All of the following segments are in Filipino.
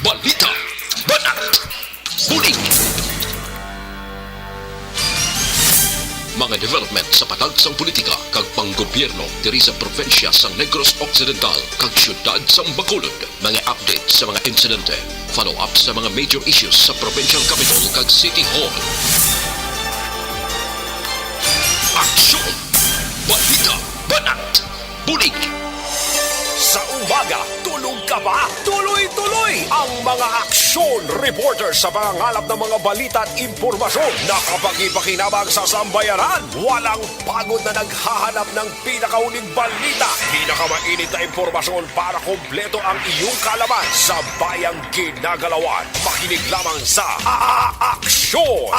balita, banat, bulig. Mga development sa patagsang politika kag panggobyerno diri sa probinsya sang Negros Occidental kag syudad sang Bacolod. Mga update sa mga insidente, follow up sa mga major issues sa provincial capital kag City Hall. Aksyon! Balita! Banat! Bulig! Sa umaga, tulog ka ba? Tuloy-tuloy ang mga aksyon reporter sa pangangalap ng mga balita at impormasyon na kapag-ipakinabang sa sambayanan. Walang pagod na naghahanap ng pinakauling balita. Pinakamainit na impormasyon para kompleto ang iyong kalaman sa bayang ginagalawan. Makinig lamang sa Aksyon!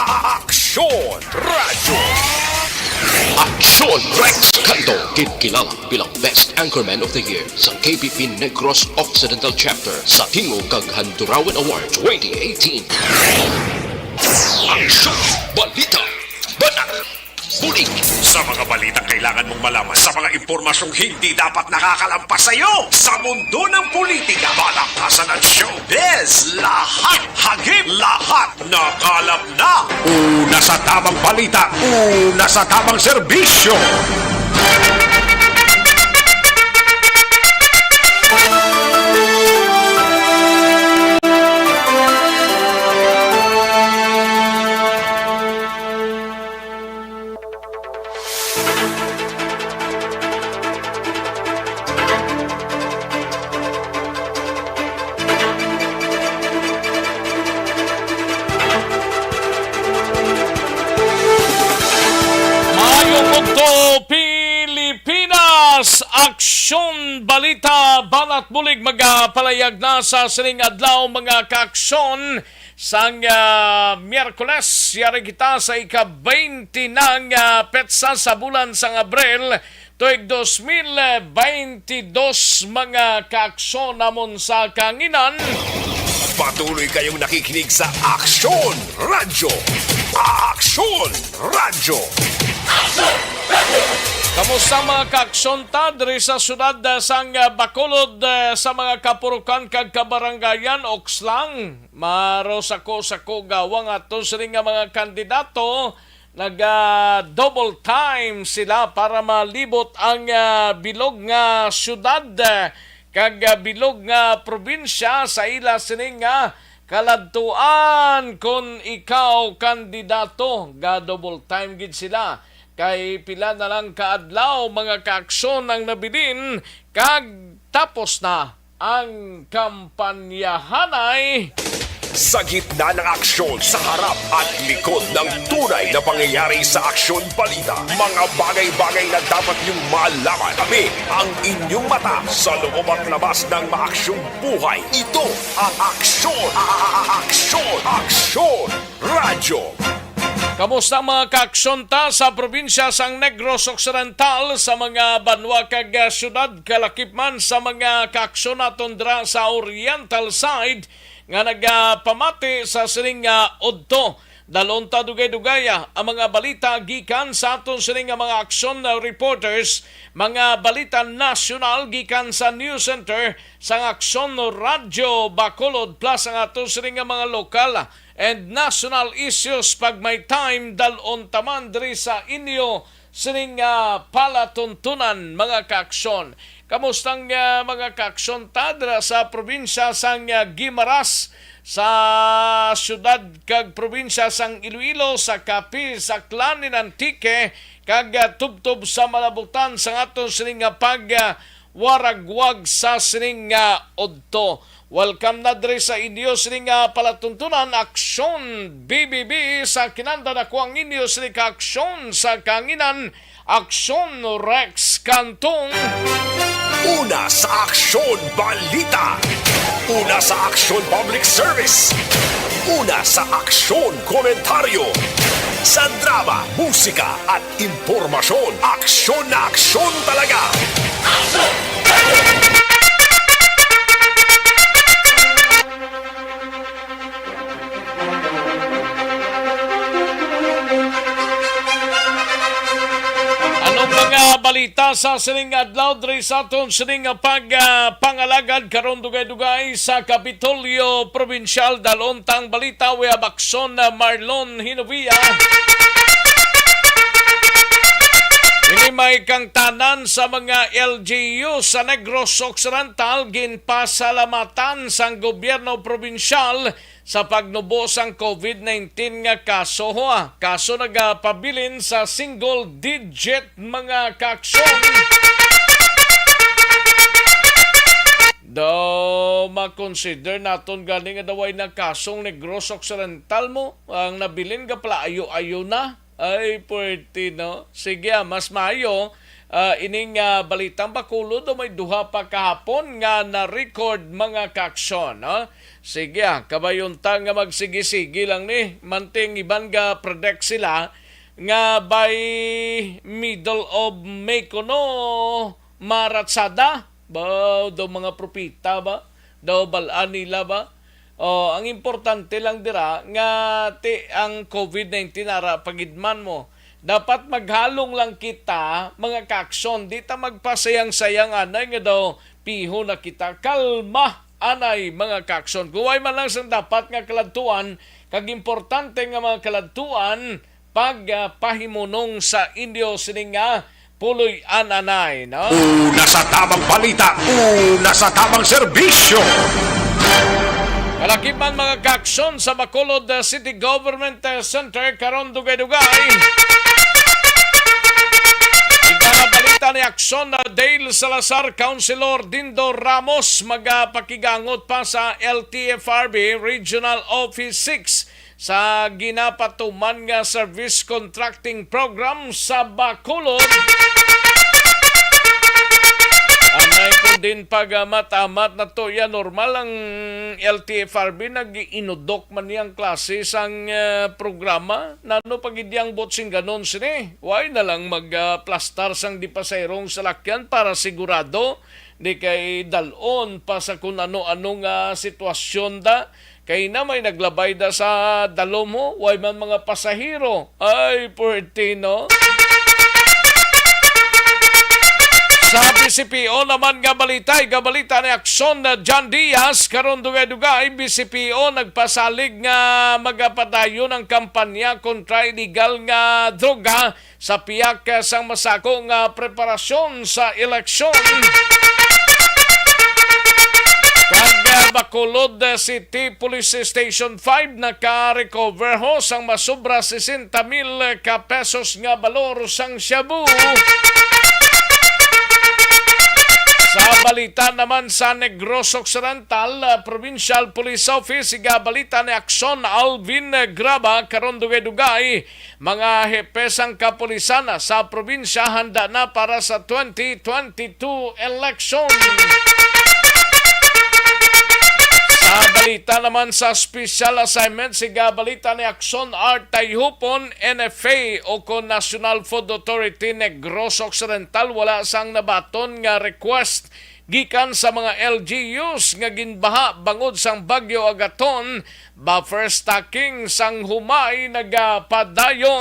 Aksyon Radio! Aksyon Rex Canto, kilala bilang Best Anchorman of the Year sa KBP Negros Occidental Chapter sa Tingog kag Handurawan Award 2018. Aksyon! Balita! Banat! Bulig! Sa mga balita kailangan mong malaman sa mga impormasyong hindi dapat nakakalampas sa iyo sa mundo ng politika, balakasan at showbiz. Lahat hagip, lahat nakalap na. Una sa tamang balita, una sa tamang serbisyo. Pilipinas! Aksyon, balita, banat bulig magapalayag na sa sining adlaw mga kaaksyon sang Miyerkules. Yari kita sa ika-20 ng petsa sa bulan sang Abril tuig 2022 mga kaaksyon namon sa kanginan. Patuloy kayong nakikinig sa Aksyon Radyo. Aksyon Radyo. Kamusta mga kaaksyon ta diri sa syudad sang Bacolod sa mga kapurukan kag kabarangayan Oxlang. Maros ako sa gawang ato sining nga mga kandidato double time sila para malibot ang bilog nga syudad kag bilog nga probinsya sa ila sining nga kaladtuan kung ikaw kandidato ga double time gid sila. Kay pila na lang kaadlaw mga kaaksyon ang nabilin kag tapos na ang kampanyahanay. Sa gitna ng aksyon, sa harap at likod ng tunay na pangyayari sa Aksyon Balita, mga bagay-bagay na dapat niyong malaman. Kami ang inyong mata sa loob at labas ng maaksyong buhay. Ito ang Aksyon! Aksyon! Aksyon! Radyo! Kamusta mga kaaksyon ta sa probinsya sang Negros Occidental sa mga banwa kag syudad kalakip man sa mga kaaksyon naton dra sa oriental side nga nagapamati sa sining udto. Dalon ta dugay-dugaya ang mga balita gikan sa aton sining mga aksyon reporters, mga balita nasyonal gikan sa News Center sa Aksyon Radyo Bacolod plus ang aton sining mga lokal and national issues pag may time dalon taman diri sa inyo sining palatuntunan mga kaaksyon. Kamustang mga kaaksyon tadra sa probinsya sang Guimaras, sa syudad kag probinsya sang Iloilo, sa Capi, sa Klanin Antique, kag tubtob sa malabutan sa aton sining pag waragwag sa sining udto. Welcome na diri sa inyo sining palatuntunan Aksyon BBB sa kinanda na kuang inyo sining kaaksyon sa kanginan Aksyon Rex Cantong. Una sa Aksyon Balita. Una sa Aksyon Public Service. Una sa Aksyon Komentaryo. Sa drama, musika at impormasyon. Aksyon na aksyon talaga. balita sa sining adlaw diri sa aton sining pangalagad karon dugay-dugay sa Kapitolyo Provincial. Dalontang balita we abakson na Marlon Hinovia. Ini may kang tanan sa mga LGU sa Negros Occidental ginpasalamatan sang gobyerno probinsyal sa pagnubo sang COVID-19 nga kaso. Kaso nagapabilin sa single digit mga kakson. Daw makonsider naton galing nga daway na kasong Negros Occidental mo ang nabilin ka pala ayo-ayo na. Ay, puwerte, no? Sige, mas maayo. Ining balitang bakulo do may duha pa kahapon nga na-record mga kakson, no? Sige, kabayuntang nga magsigi-sigi lang ni. Manting iban nga predict sila nga by middle of May kuno maratsada. Ba, daw mga propita ba? Daw balaan nila ba? Ang importante lang dira nga ang COVID-19 ara pagidman mo. Dapat maghalong lang kita mga kakson. Di ta magpasayang-sayang anay nga daw piho na kita. Kalma anay mga kakson. Kuway man lang sang dapat nga kaladtuan. Kag importante nga mga kaladtuan pagpahimunong sa inyo sining puloy anay. No? Una sa tamang balita, una sa tamang serbisyo. Kalakipan mga kakson sa Bacolod City Government Center karon dugay-dugay. Balita ni Akson na Dale Salazar, Councilor Dindo Ramos magapakigangot pa sa LTFRB Regional Office 6 sa ginapatuman nga service contracting program sa Bacolod. Anay ko din pag matamat na to, yan normal ang LTFRB nag-inudok man niyang klase sang programa. Nano pag idyang botsing ganon sini, why na lang mag-plastar sang di pasayrong salakyan para sigurado di kay dalon pa sa kung ano-anong sitwasyon da. Kay na may naglabay da sa dalo mo, why man mga pasahero. Ay, puertino. Sa BCPO naman gabalita ni Akson na John Diaz karon dugay-dugay BCPO nagpasalig nga magapadayon ang kampanya kontra illegal nga droga sa piyak sang masako nga preparasyon sa eleksyon. Kag Bacolod City Police Station 5 naka-recover ho sang masobra 60,000 ka pesos nga balor sang shabu. Sa balita naman sa Negros Occidental, Provincial Police Office, balita ni Akson Alvin Graba, karon dugay-dugay, mga hepesang kapulisan sa probinsya handa na para sa 2022 election. Sa balita naman sa special assignment, balita ni Akson Art Tayhupon, NFA o kon National Food Authority Negros Occidental, wala sang nabaton nga request gikan sa mga LGUs nga ginbaha bangod sang Bagyo Agaton, buffer stocking sang humay nagapadayon.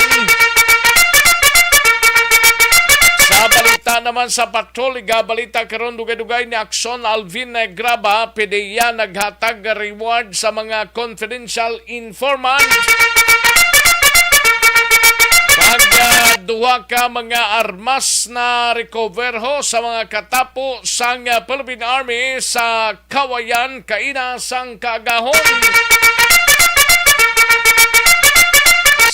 Sa balita naman sa patrol, balita karon dugay-dugay ni Akson Alvin Graba, PDEA naghatag reward sa mga confidential informant. Kag duha ka mga armas na recover ho sa mga katapo sang Philippine Army sa Kawayan, kaina sang Kaagahon.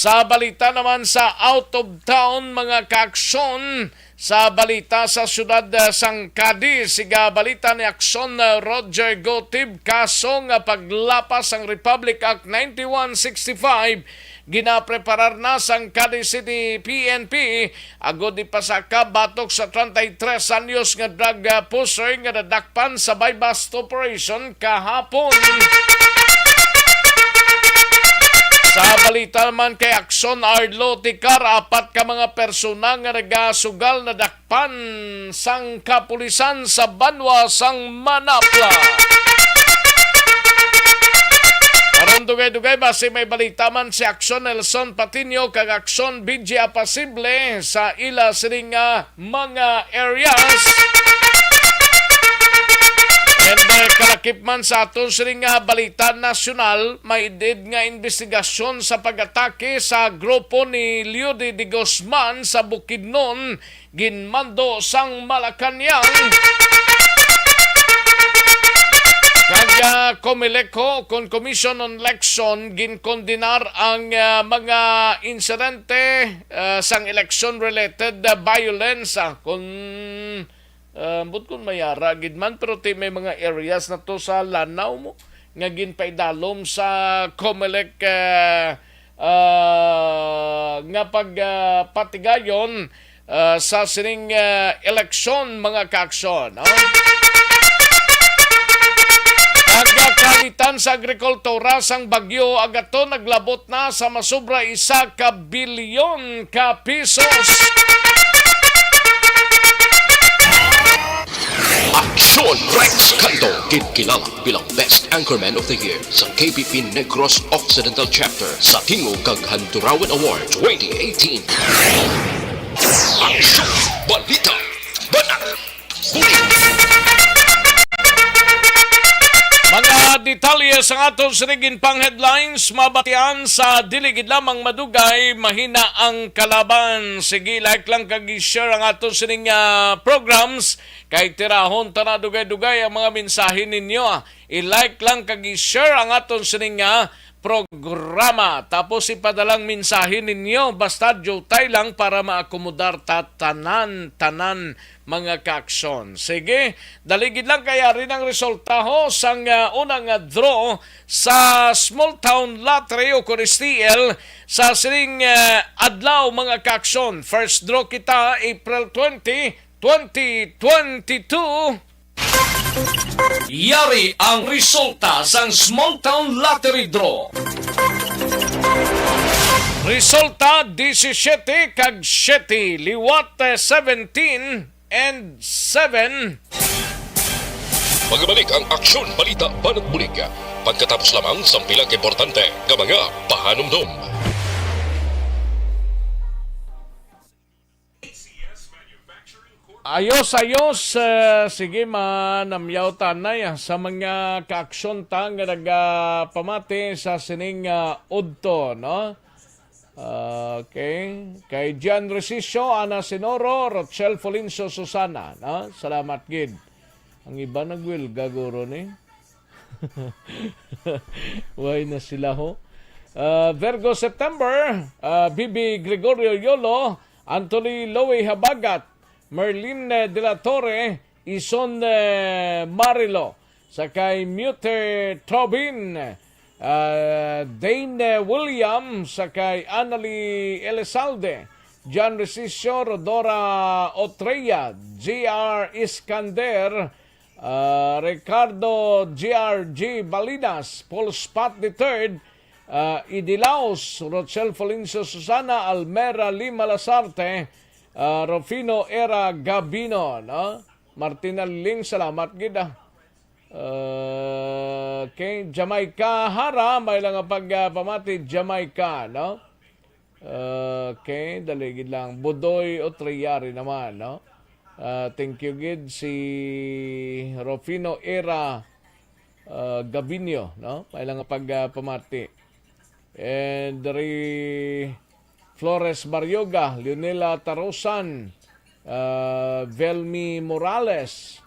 Sa balita naman sa out of town mga kakson, sa balita sa syudad sang Cadiz, balita ni Akson Roger Gotib, kaso nga paglapas ang Republic Act 9165, ginapreparar na sang Cadiz City PNP agod di pasaka batok sa 33 anyos nga drug pusher nga nadakpan sa buy-bust operation kahapon. Sa balita naman kay Akson Arlo Tikar, 4 ka mga persona nga nagasugal na dakpan sang kapulisan sa Banwa sang Manapla. Karon dugay-dugay base may balita man si Action Nelson Patino kag Action BG Apasible sa ila sining mga areas. And kalakip man sa aton sining balita nasyonal, may did nga investigasyon sa pag-atake sa grupo ni Leody de Guzman sa Bukidnon, ginmando sang Malacañang. Kaya Comelec kon Commission on Election ginkondinar ang mga insidente sang election-related violence kung mayara gid man pero may mga areas na to sa Lanao mo nga ginpaidalom sa Comelec nga pagpatigayon sa sining election mga kaaksyon. Kagakalitan sa agrikultura sang bagyo agato naglabot na sa masobra 1 bilyon ka pesos. Aksyon Rex Canto, kilala bilang Best Anchorman of the Year sa KBP Negros Occidental Chapter sa Tingog kag Handurawan Award 2018. Aksyon Balita Banat Bulit. Mga detalye sa aton sinigin pang headlines, mabatian sa diligid lamang madugay, mahina ang kalaban. Sige, like lang kag-share ang aton sining programs, kay tirahon ta na dugay-dugay ang mga mensahe ninyo. I-like lang kag-share ang aton sining programa. Tapos ipadalang mensahe ninyo, basta jutay lang para maakomodar tanan mga kaaksyon. Sige, daligid lang kaya rin ang resulta ho sang unang draw sa Small Town Lottery o STL sa sining adlaw mga kaaksyon. First draw kita April 20, 2022. Yari ang resulta sang Small Town Lottery Draw. Resulta 17 kag 7, liwat 17 and 7. Magbalik ang Aksyon Balita Banat Bulig pagkatapos lamang sa pilang importante nga mga pahanumdum. Ayos, sige manamyaw tanay sa mga kaaksyon ta nga nagapamati sa sining udto, no? Okay. Kay Gian Resicio, Ana Sinoro, Rochelle Folinso, Susana, no? Salamat gid. Ang iba nagwil gaguro ni. Why na sila ho? Virgo September, Bibi Gregorio Yolo, Anthony Lowe Habagat, Merlin De La Torre, Ison Marilo, sakay Mute Tobin, Dane William, sakay Annalie Elizalde, John Resicio, Rodora Otreya, G.R. Iskander, Ricardo G.R.G. Balinas, Paul Spot III, Idilaos, Rochelle Folinso Susana, Almera Lima Lasarte, Rufino Era Gabino, no? Martina Ling, salamat gida. Okay, Jamaica Hara, may lang pagpamati Jamaica, no? Okay, daligid lang. Budoy Otriyari naman, no? Thank you gid si Rufino Era Gabino, no? May lang pagpamati. And Flores Baryoga, Leonela Tarosan, Velmi Morales,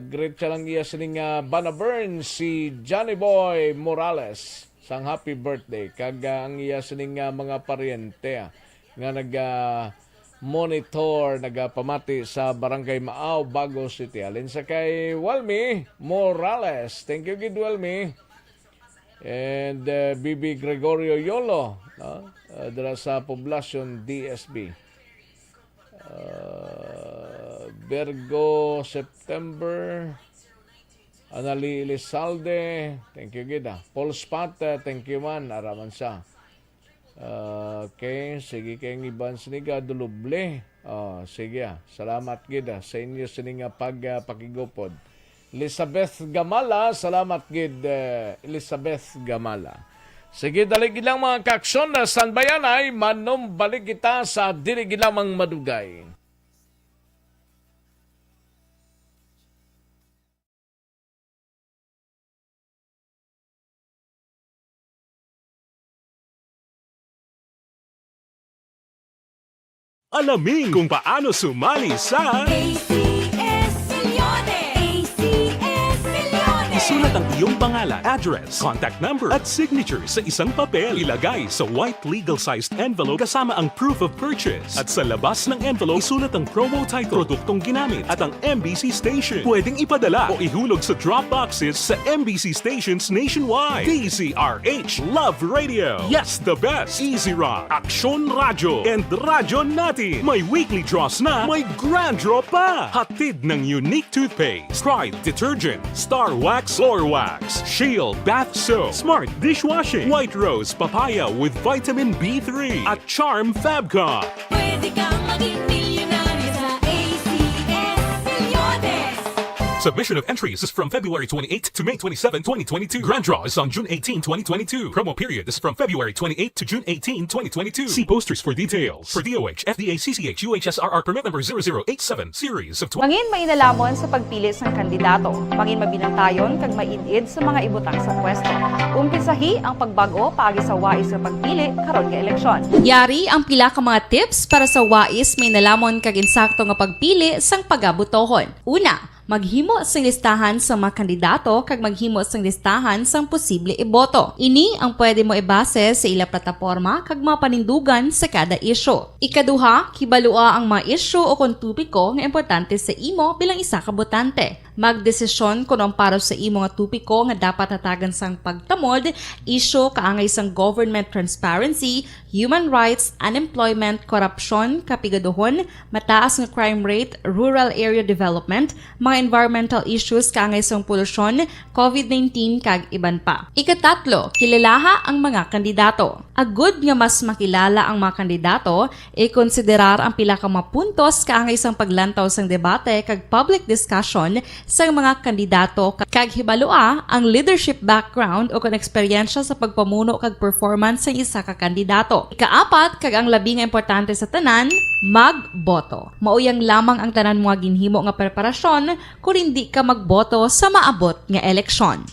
great siya lang iya sining Bana Burns, si Johnny Boy Morales, sang happy birthday. Kaga ang iya sining mga paryente nga nag-monitor, nagpamati sa Barangay Maaw, Bago City. Alin sa kay Welmi Morales. Thank you, Gid Welmi. And Bibi Gregorio Yolo, no? Dala sa Poblacion DSB. Virgo September, Anali Elizalde, thank you gida. Paul Spot, thank you man, araman sa. Okay, sige kayong iban siniga duluble. Sige salamat gida sa inyo sininga pagpakigupod. Elizabeth Gamala, salamat gid Elizabeth Gamala. Sige, dalig ilang mga kaaksyon na standbyan ay manom balik kita sa dili gilamang madugay. Alamin kung paano sumali sa ACS Millones! ACS Millones! isulat ang iyong pangalan, address, contact number at signature sa isang papel. Ilagay sa white legal-sized envelope kasama ang proof of purchase. At sa labas ng envelope, isulat ang promo title, produktong ginamit at ang MBC station. Pwedeng ipadala o ihulog sa drop boxes sa MBC stations nationwide. DZRH Love Radio. Yes, the best. Easy Rock, Aksyon Radyo, and Radyo Natin. May weekly draws na, may grand draw pa. Hatid ng unique toothpaste, Pride Detergent, Star Wax Floor Wax, Shield Bath Soap, Smart Dishwashing, White Rose Papaya with Vitamin B3, at Charm Fabcon. Pwede kang maging milyonaryo sa ACS Millones! Submission of entries is from February 28 to May 27, 2022. Grand draw is on June 18, 2022. Promo period is from February 28 to June 18, 2022. See posters for details. For DOH, FDA, CCH, UHSRR permit number 0087, series of 20. Mangin mainalamon sa pagpili sang kandidato, mangin mabinantayon kag mainid sa mga ibutang sa pwesto. Umpisahi ang pagbago paagi sa wais sa pagpili karon nga eleksyon. Yari ang pila ka mga tips para sa wais may nalamon kag insakto nga pagpili sang pagabutohon. Una, maghimo sang listahan sa mga kandidato kag maghimo sang listahan sang posible iboto. Ini ang pwede mo ibase sa ila plataporma kag mga panindugan sa kada isyu. Ikaduha, kibalua ang mga isyu o kung tupiko nga importante sa imo bilang isa ka botante. Magdesisyon kung ang para sa imo nga tupiko nga dapat hatagan sang pagtamod, isyu kaangay sang government transparency, human rights, unemployment, korupsyon, kapigaduhon, mataas nga crime rate, rural area development, mga environmental issues kaangay sang polusyon, COVID-19 kag iban pa. Ikatatlo, kilalaha ang mga kandidato. Agud nga mas makilala ang mga kandidato, i-konsiderar ang pila ka mga puntos kaangay sang paglantaw sang debate kag public discussion sa mga kandidato kag hibalua ang leadership background o kung eksperyensya sa pagpamuno kag performance sa isa ka kandidato. Ikaapat, kag ang labi nga importante sa tanan, magboto. Mauyang lamang ang tanan mga ginhimo nga preparasyon kung hindi ka magboto sa maabot nga eleksyon.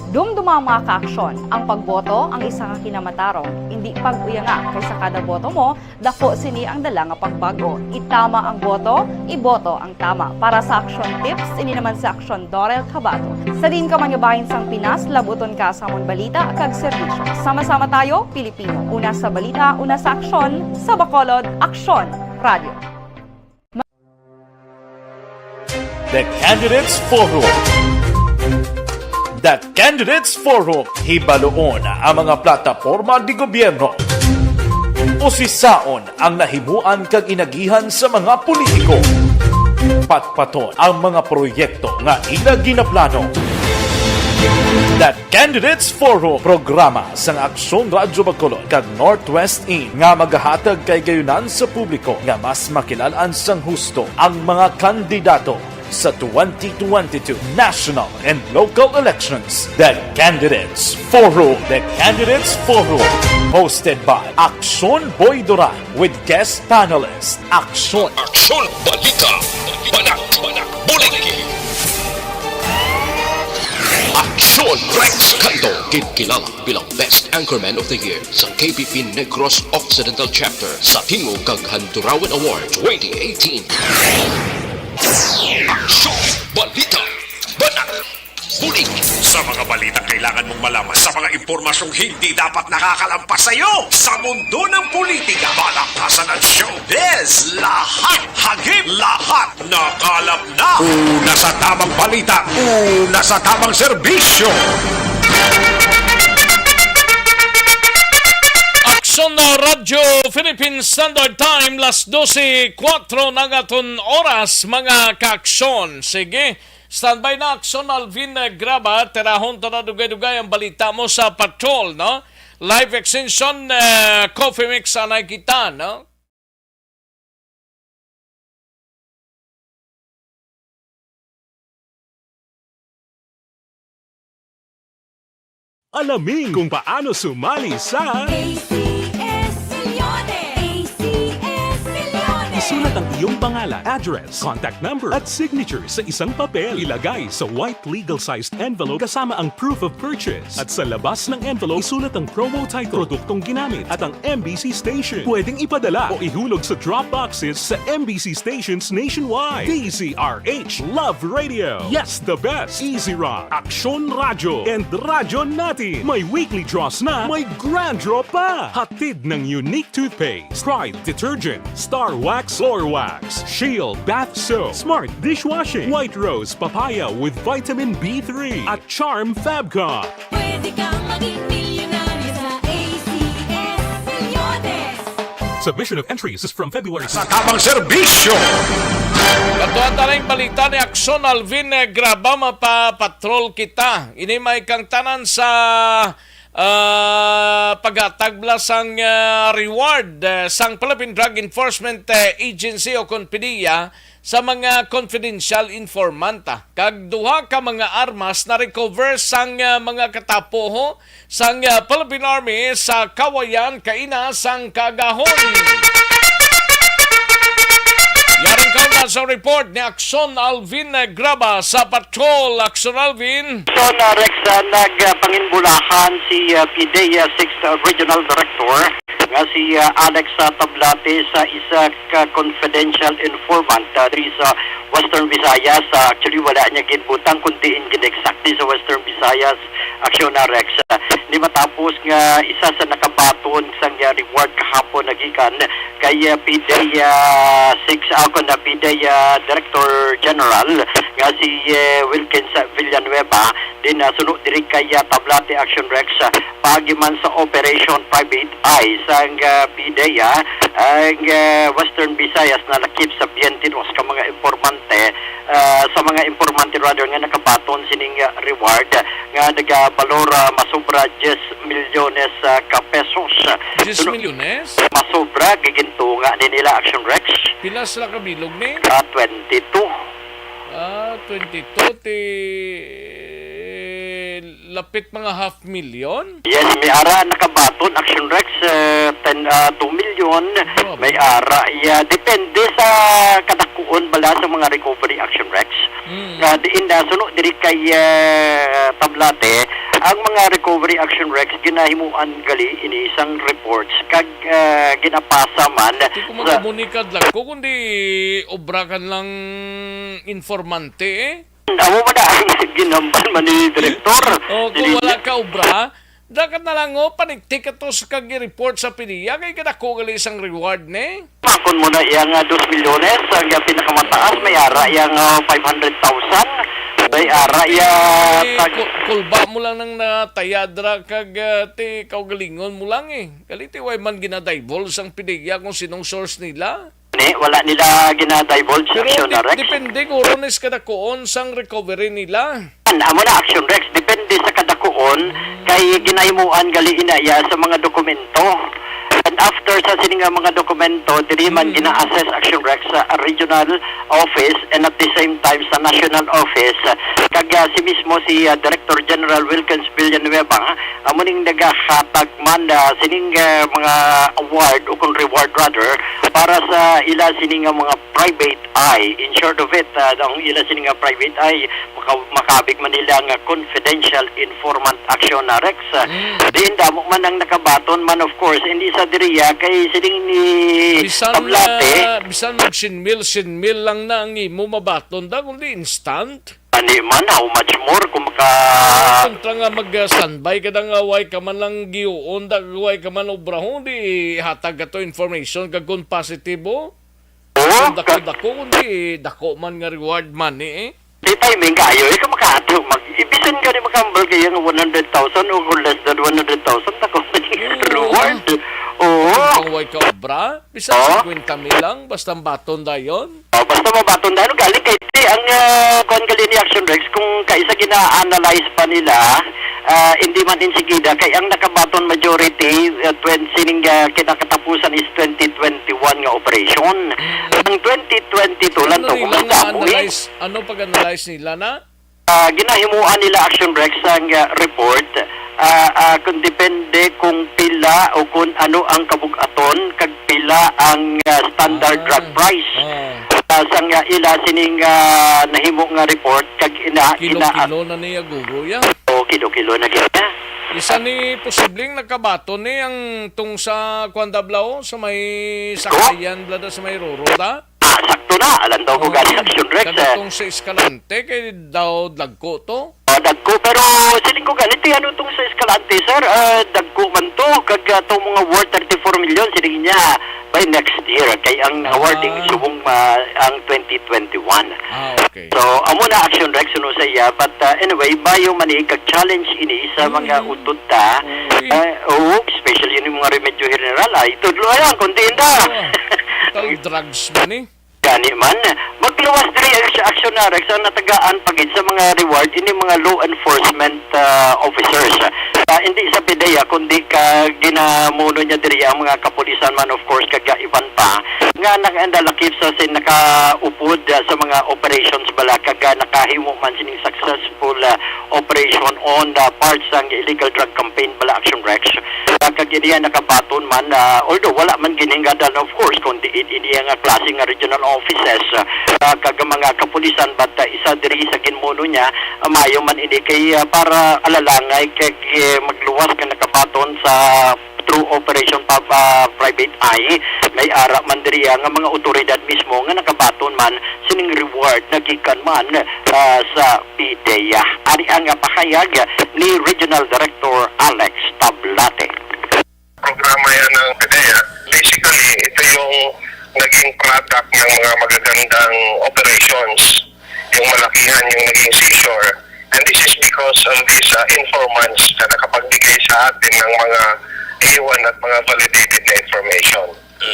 Dumduma ang mga kaaksyon, ang pagboto ang isa nga kinamatarong, hindi pag-uyanga kaysa kada boto mo, dako sini ang dala nga pagbago. Itama ang boto, iboto ang tama. Para sa action tips, ini naman sa action Dorel Cabato. Sa din ka manyabahin sang Pinas, labuton ka sa amon balita kag serbisyo. Sama-sama tayo, Pilipino. Una sa balita, una sa aksyon, sa Bacolod, Aksyon Radio. The Candidates Forum. The Candidates Forum. Hibaluon ang mga plataporma di gobyerno. Usisaon ang nahimuan kag inagihan sa mga politiko. Patpaton ang mga proyekto nga ila ginaplano. The Candidates Forum, programa sang Aksyon Radyo Bacolod kag Northwest In nga magahatag kay gayunan sa publiko nga mas makilalaan sang husto ang mga kandidato sa 2022 national and local elections. The Candidates Forum. The Candidates Forum. Hosted by Aksyon Boy Duran with guest panelist Aksyon. Aksyon Balita. Banak. Buliki. Aksyon Rex Canto. Kilala bilang Best Anchorman of the Year sa KPP Negros Occidental Chapter sa Tingog kag Handurawan Award 2018. Aksyon Balita. Banak. Bulig. Sa mga balita kailangan mong malaman, sa mga impormasyong hindi dapat nakakalampas sa iyo, sa mundo ng politika, balakasan at showbiz, lahat, hagip, lahat, nakalap na. Una sa tamang balita, una sa tamang serbisyo. Aksyon na Radyo Philippine Standard Time, las 12:04 ng aton oras, mga kaaksyon. Sige, standby na Aksyon Alvin Graba, terahon to na dugay-dugay ang balita mo sa patrol, no? Live extension, coffee mix anay kita, no? Alamin kung paano sumali sa... ACS-Milyones! ACS-Milyones! Isulat ang iyong pangalan, address, contact number at signature sa isang papel. Ilagay sa white legal-sized envelope kasama ang proof of purchase. At sa labas ng envelope, isulat ang promo title, produktong ginamit at ang MBC station. Pwedeng ipadala o ihulog sa drop boxes sa MBC stations nationwide. DZRH Love Radio. Yes, the best. Easy Rock, Aksyon Radyo, and Radyo Natin. May weekly draws na, may grand draw pa. Hatid ng unique toothpaste, Pride Detergent, Star Wax Floor Wax, Shield Bath Soap, Smart Dishwashing, White Rose Papaya with Vitamin B3, at Charm Fabcon. Pwede kang maging milyonaryo sa ACS-Milyones! Submission of entries is from February Sa tamang serbisyo. Katuan talang balita ni Akson Alvin graba mapapatrol kita. Ini may kang tanan sa pagatagla sang reward sang Philippine Drug Enforcement Agency o Conpedia sa mga confidential informant. Kag duha ka mga armas na recover sang mga katapoho sang Philippine Army sa Kawayan kaina sang Kagahon. Yaring ka na sa report ni Akson Alvin Graba sa Patrol. Akson Alvin. So, Rex, nagpanginbulahan si PDEA 6th Regional Director nga si Alex Tablate sa isa ka confidential informant diri sa Western Visayas. Actually, wala niya ginbutang kundi exactly sa Western Visayas. Aksyon na, Rex. Di matapos nga isa sa nakabaton sang reward kahapon nagikan kay PDEA 6 ako na PDEA Director General nga si Wilkins Villanueva din sunod diri kay Tablate Action Rex pagiman sa Operation Private Eye sang PDEA ang Western Visayas na lakip sa 22 ka mga informante sa mga informante rather nga nakabaton sining reward nga nagabalor masobra 10 milyones ka pesos. 10 milyones? Masobra giginto nga ni nila Action Rex. Pila sila kabilog ni? 22. 22 ti lapit mga 500,000. Yes, may ara nakabaton Action Rex 2 million. May ara depende sa kadakuon bala sa mga recovery Action Rex. Diin sunod diri kay Tablate ang mga recovery Action Rex ginahimuan gali ini isang reports kag ginapasa man Di ko magkomunikad lang ko kundi obrakan lang informante Amo man ang ginamban man ni Direktor. O kung wala ka obra, dakat na lang paniktik ka to sa kag-report sa PDEA kay kadako gali isang reward ne. Makon mo na iyang 2 milyones ang pinakamataas may ara iyang 500,000. May ara Kulba mo lang nang natayadra kag ti kaugalingon mo lang Kaliti way man ginadivulge ang PDEA kung sinong source nila. Wala nila ginadivulge Pero Action na Rex. depende kung rones kadakoon sang recovery nila. Amo na Action Rex, depende sa kadakuon kay ginahimuan gali inaya sa mga dokumento. And after sa sining mga dokumento, diri man gina-assess Action Rex sa regional office and at the same time sa national office. Kag si mismo si Director General Wilkins Villanueva amo ning nagahatag man sining mga award o kung reward rather para sa ila sining mga private eye. In short of it, ang ila sining private eye makabig man nila nga confidential informant Action na Rex. Diin damo man ang nakabaton man of course hindi sa diriya kay sining ni Tablate. Bisan mag-sinmil lang na ang imo mabaton da kundi instant. Ani man how much more kung Kontra nga mag-standby ka nga way ka man lang giuon da way ka man obrahon di hatag ato information kag kung positibo. Kung dako kundi dako man nga reward money Di timing kayo, ikaw makahatyo. Ibisan ka rin makambal kayo ng 100,000 o kung less than 100,000 ako reward. Oo. Kung way ka obra, bisan 50,000 lang, basta baton da yun. Basta mabaton dahil galing kay ang kung galing ni Action Rex, kung kaisa gina-analyze pa nila, hindi man insigida, kay ang nakabaton majority, sining kinakatapusan is 2021 nga operation. Ang 2022 lang to, kung Ano pag-analyze nila na? ginahimuan nila Action Rex ang report kung depende kung pila o kung ano ang kabugaton kag pila ang standard drug price. Sang ila sining nahimo nga report kag Kilo-kilo na niya guguya. o kilo-kilo na gyud. Isa ni posibleng nakabato ni ang tung sa Kwandablaw sa may sakayan blada sa may Roroda. Sakto na alam daw ko gali action rex. Kada tong sa Escalante kay daw dagko to. Dagko pero siling ko ganito ano tong sa Escalante sir, dagko man to kag tong mga worth 34 million siling niya by next year kay ang awarding subong ang 2021. Okay. So amo na action rex no sa iya but anyway bayo man kag challenge ini sa mga utod ta especially yung mga remedyo general tudlo ayan kundi inda. Tal drugs man eh. Gani man, magluwas diri sa action na Rex ang natagaan pagid sa mga reward ini mga law enforcement officers. Hindi sa PDEA kundi ka ginamuno niya diri ang mga kapulisan man of course kag iban pa nga nakandalakip sa nakaupod sa mga operations bala kag nakahimo man sining successful operation on the parts ng illegal drug campaign bala action Rex. Kag iniya nakabaton man although wala man giningadan of course kundi iniya nga klase nga regional offices kag mga kapulisan but isa diri sa ginmuno niya mayo man ini kay para alalangay kay magluwas ka nakabaton sa through operation private eye may ara man diri nga mga otoridad mismo nga nakabaton man sining reward nagikan man sa PDEA. Ari ang pahayag ni Regional Director Alex Tablate. Programa yan ng PDEA. Basically, ito yung naging product ng mga magagandang operations. Yung malakihan yung naging seizure. And this is because of these informants na nakapagbigay sa atin ng mga A1 at mga validated na information.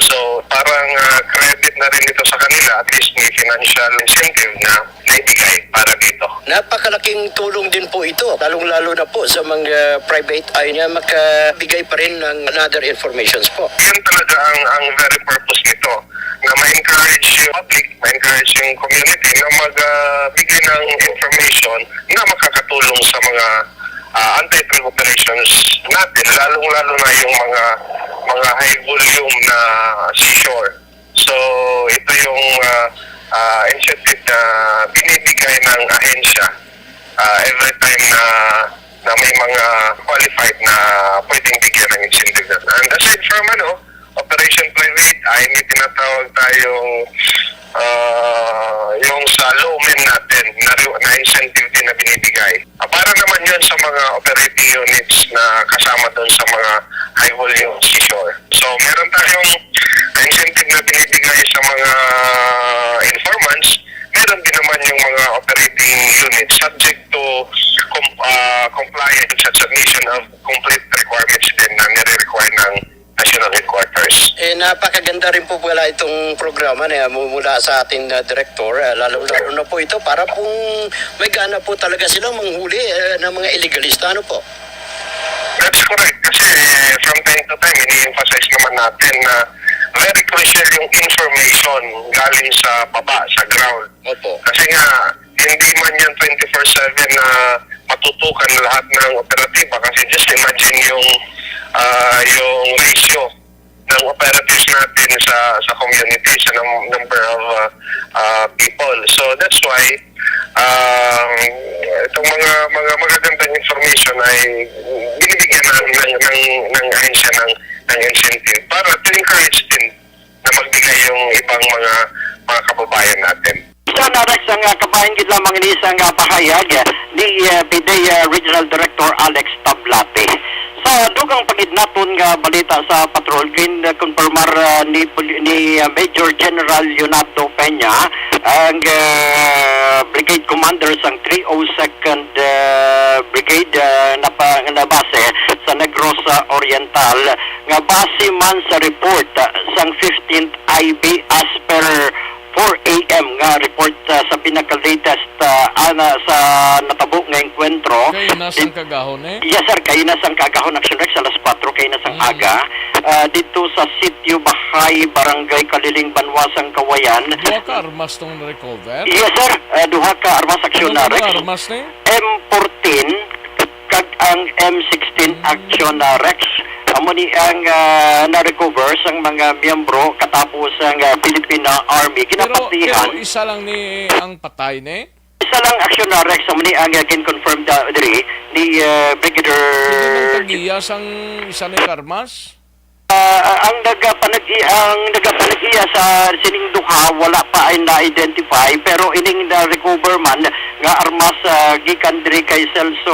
So, parang credit na rin ito sa kanila. At least may financial incentive na naibigay para dito. Napakalaking tulong din po ito, lalong-lalo na po sa mga private eye na makabigay pa rin ng another informations po. Yan talaga ang very purpose nito, na ma-encourage yung public, ma-encourage yung community na magbigay ng information na makakatulong sa mga anti-drug operations natin, lalong-lalo na yung mga high volume na seizure. So, ito yung incentive na binibigay ng ahensya every time na may mga qualified na pwedeng bigyan ng incentive. And aside from Operation Private ay may tinatawag tayong yung sa lawmen natin na incentive din na binibigay. Para naman yun sa mga operating units na kasama doon sa mga high volume seizure. So meron tayong incentive na binibigay sa mga informants. Meron din naman yung mga operating units subject to compliance at submission of complete requirements din na nire-require ng National Headquarters. Napakaganda rin po pala itong programa na mula sa ating director, lalo na po ito para kung may gana po talaga silang manghuli ng mga illegalista, ano po? That's correct. Kasi from time to time, ini-emphasize naman natin na very crucial yung information galing sa baba, sa ground. Opo. Kasi nga, hindi man yan 24/7 na matutukan lahat ng operatiba. Kasi just imagine yung ratio ng operatives natin sa community, sa number of people. So that's why itong mga magagandang information ay binibigyan ng ahensya ng incentive para to encourage din na magbigay yung ibang mga kababayan natin. Sana Rex ang kabayan gid lamang ni isang pahayag ni PDEA Regional Director Alex Tablate. Sa dugang pagidnaton nga balita sa patrol kinkonfirmar ni Major General Leonardo Peña ang Brigade Commander sang 302nd Brigade na base sa Negros Oriental nga base man sa report sang 15th IB as per 4 a.m. nga report sa pinaka-latest sa natabo nga enkwentro. Kay nasang kagahon eh? Yes sir, kay nasang kagahon action Rex alas 4 kay nasang aga dito sa Sitio Bahay, Barangay Kaliling, Banwasang Kawayan. Duha ka armas tong recover? Yes sir, duha ka armas action Ano Rex. armas ni? M14 kag ang M16 Action Rex amo ni ang na-recover sang mga miyembro katapos ang Philippine Army Pero kinapatihan. isa lang ni ang patay ni. Isa lang Action Rex amo ni ang kin-confirm diri ni Brigadier Hindi man tagiyas ang isa ni Karmas. ang nagapanag-iya sa sining duha wala pa ay na-identify pero ining na-recover man nga armas gikan diri kay Celso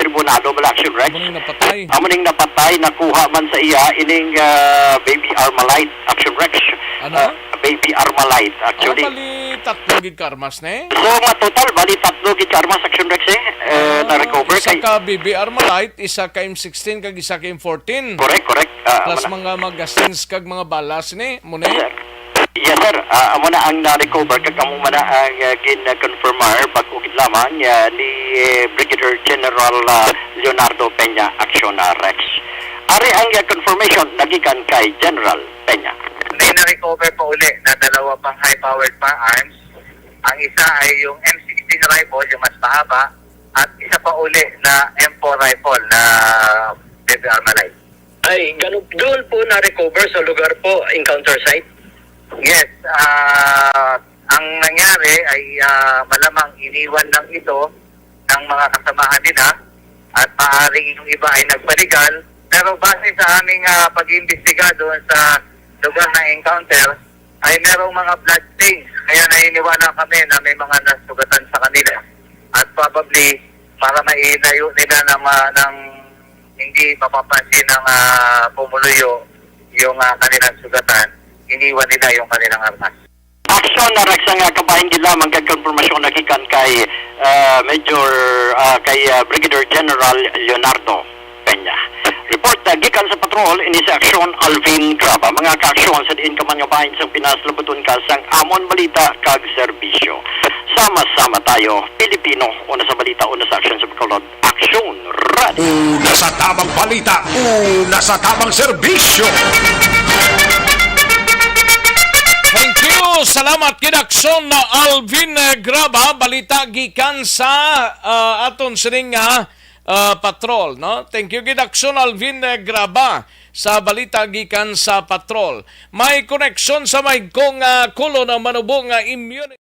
Tribunado bala Action Rex. Muning napatay. Amuning napatay nakuha man sa iya ining Baby Armalite Action Rex. Ano? Baby Armalite actually. Bali tatlo gid Karmas ni. So total bali tatlo gid armas Action Rex na-recover Isa kay ka BB Armalite, isa ka M16 kag isa ka M14. correct. Plus mga magazines kag mga balas ni mo ni. Yes sir, amo na ang na-recover kag amo man na ang gin-confirmar bago gid lamang ni Brigadier General Leonardo Peña Action Rex. Ari ang confirmation nagikan kay General Peña. May na-recover pa uli na dalawa pang high-powered firearms. Ang isa ay yung M16 rifle, yung mas mahaba, at isa pa uli na M4 rifle na Baby Armalite. Ay, doon po na-recover sa lugar po, encounter site? Yes, ang nangyari ay malamang iniwan lang ito ng mga kasamahan nila at maaaring yung iba ay nagpaligal. Pero base sa aming pag-iimbestiga doon sa lugar na encounter, ay merong mga blood stains. Kaya nainiwala kami na may mga nasugatan sa kanila. At probably, para mailayo nila ng hindi mapapansin ng pumuluyo yung kanilang sugatan, iniwan nila yung kanilang armas. Action Rex ang kabahin gid lamang kag konfirmasyon nagikan kay kay Brigadier General Leonardo Peña. Report gikan sa patrol ini sa Aksyon Alvin Graba. Mga ka-aksyon sa diin ka man nga bahin sa Pinas labuton ka sang amon balita kag serbisyo. Sama-sama tayo, Pilipino, una sa balita, una sa aksyon sa Bacolod. Aksyon Radio. Una sa tamang balita, una sa tamang serbisyo. Thank you. Salamat kidakson na Alvin Graba balita gikan sa aton sining patrol, no? Thank you kidakson Alvin Graba sa balita gikan sa patrol. May koneksyon sa may kong kulo na manubong immunity.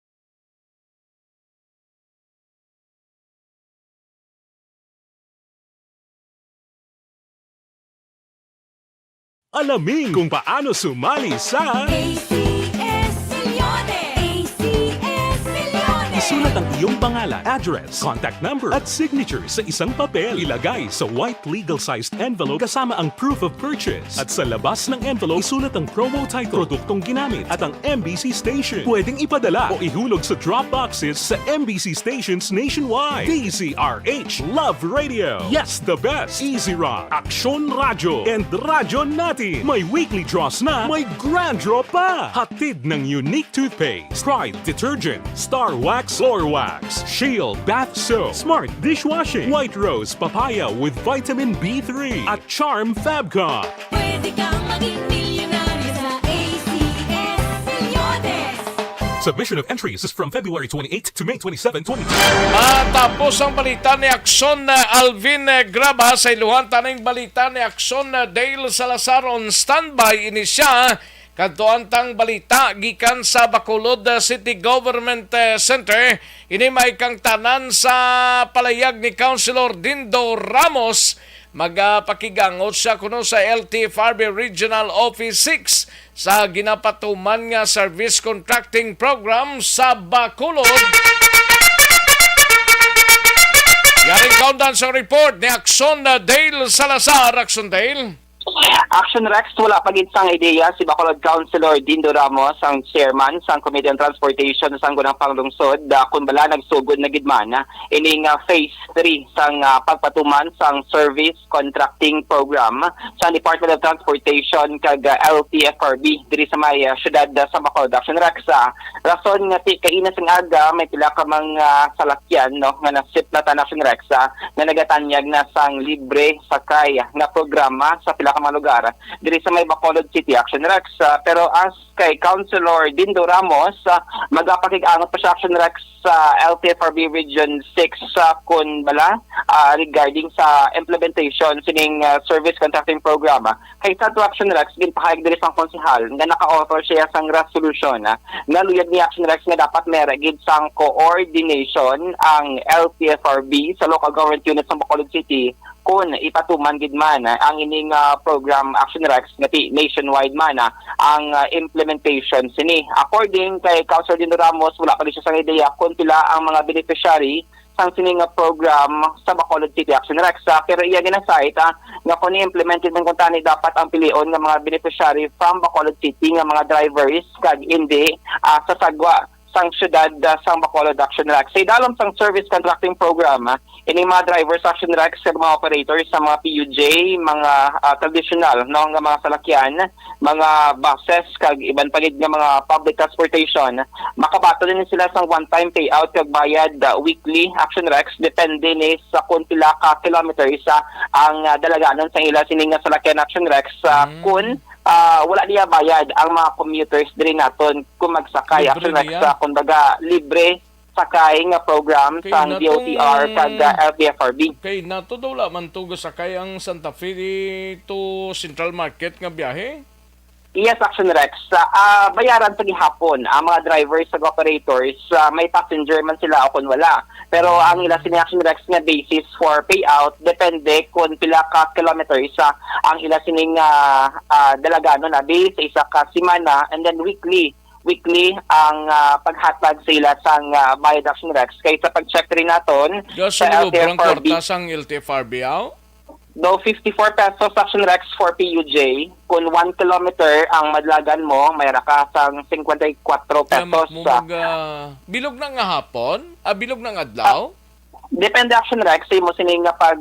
Alamin kung paano sumali sa ACS-Milyones! ACS-Milyones! isulat ang iyong pangalan, address, contact number at signature sa isang papel. Ilagay sa white legal-sized envelope kasama ang proof of purchase. At sa labas ng envelope, isulat ang promo title, produktong ginamit at ang MBC station. Pwedeng ipadala o ihulog sa drop boxes sa MBC stations nationwide. DZRH Love Radio. Yes, the best. Easy Rock, Aksyon Radio, and Radyo Natin. May weekly draws na, may grand draw pa. Hatid ng unique toothpaste, Pride Detergent, Star Wax Floor Wax, Shield Bath Soap, Smart Dishwashing, White Rose Papaya with Vitamin B3, at Charm Fabcon. Pwede kang maging milyonaryo sa ACS-Milyones! Submission of entries is from February 28 to May 27, 2022. Tapos ang balita ni Akson Alvin Graba sa iluhan taning balita ni Akson Dale Salazar on standby ini siya kadtuan tang balita gikan sa Bacolod City Government Center. Ini may kang tanan sa palayag ni Councilor Dindo Ramos magapakigangot siya kuno sa LTFRB Regional Office 6 sa ginapatuman nga service contracting program sa Bacolod. Yaring countdown sa report ni Akson Dale Salazar. Akson Dale. Action Rex, wala pag-insang ideya si Bacolod Councilor Dindo Ramos, ang chairman sa Committee on Transportation sa Sanggunang Panglungsod, kung bala nagsugod na gidman ining phase 3 sang pagpatuman sang service contracting program sa Department of Transportation kag LTFRB diri sa may syudad sa Bacolod. Action Rex, rason nga kaina sang aga may pila ka mga salakyan no nga nasip na Action Rex nga nagatanyag na sang libre sakay nga programa sa pila ka mga lugar diri sa may Bacolod City. Action Rex, pero as kay Councilor Dindo Ramos, magapakig-angot pa sa Action Rex sa LTFRB Region 6 kun bala regarding sa implementation sining service contracting program. Kay sa Action Rex ginpahayag diri sang konsehal nga naka-offer siya sang resolution nga luyag ni Action Rex nga dapat may gid sang coordination ang LTFRB sa local government units sa Bacolod City kung ipatuman gid man ang ining program Action Rex nga nationwide man ang implementation sini. According kay Councilor Dindo Ramos, wala pa rin siya sang ideya kung pila ang mga beneficiary sang sining program sa Bacolod City Action Rex. Pero iya ginasite nga kung i-implemented ng kuntani dapat ang pilion ng mga beneficiary from Bacolod City nga mga drivers kag hindi sa sagwa sang syudad sang Bacolod Action Rex. Sa idalom sang service contracting program, ini mga drivers Action Rex kag mga operators sa mga PUJ, mga traditional no nga mga salakyan, mga buses kag iban pagid nga mga public transportation, makabato din sila sang one-time payout kag bayad weekly Action Rex depende ni sa kung pila ka kilometers ang dalaganon sa ila sining nga salakyan Action Rex kun wala niya bayad ang mga commuters diri naton kung magsakay Action Rex kumbaga libre sakay nga program sa DOTR kag LTFRB. Okay, nato daw man to sakay ang Santa Fe to Central Market nga biyahe? Yes, Action Rex. Bayaran sa gihapon ang mga drivers sa operators, may passenger man sila o kung wala. Pero ang ila sini Action Rex nga basis for payout depende kung pila ka kilometers ang ila sining dalagano na base sa isa ka semana and then weekly ang paghatag sa ila sang bayad Action Rex. Kaya sa pag-check rin naton sa LTFRB sang LTFRB do 54 pesos Action Rex for PUJ. Kung 1 kilometer ang madlagan mo, mayra ka sang 54 pesos. Bilog na nga hapon? Bilog na nga adlaw? Depende Action Rex sa mo sining nga pag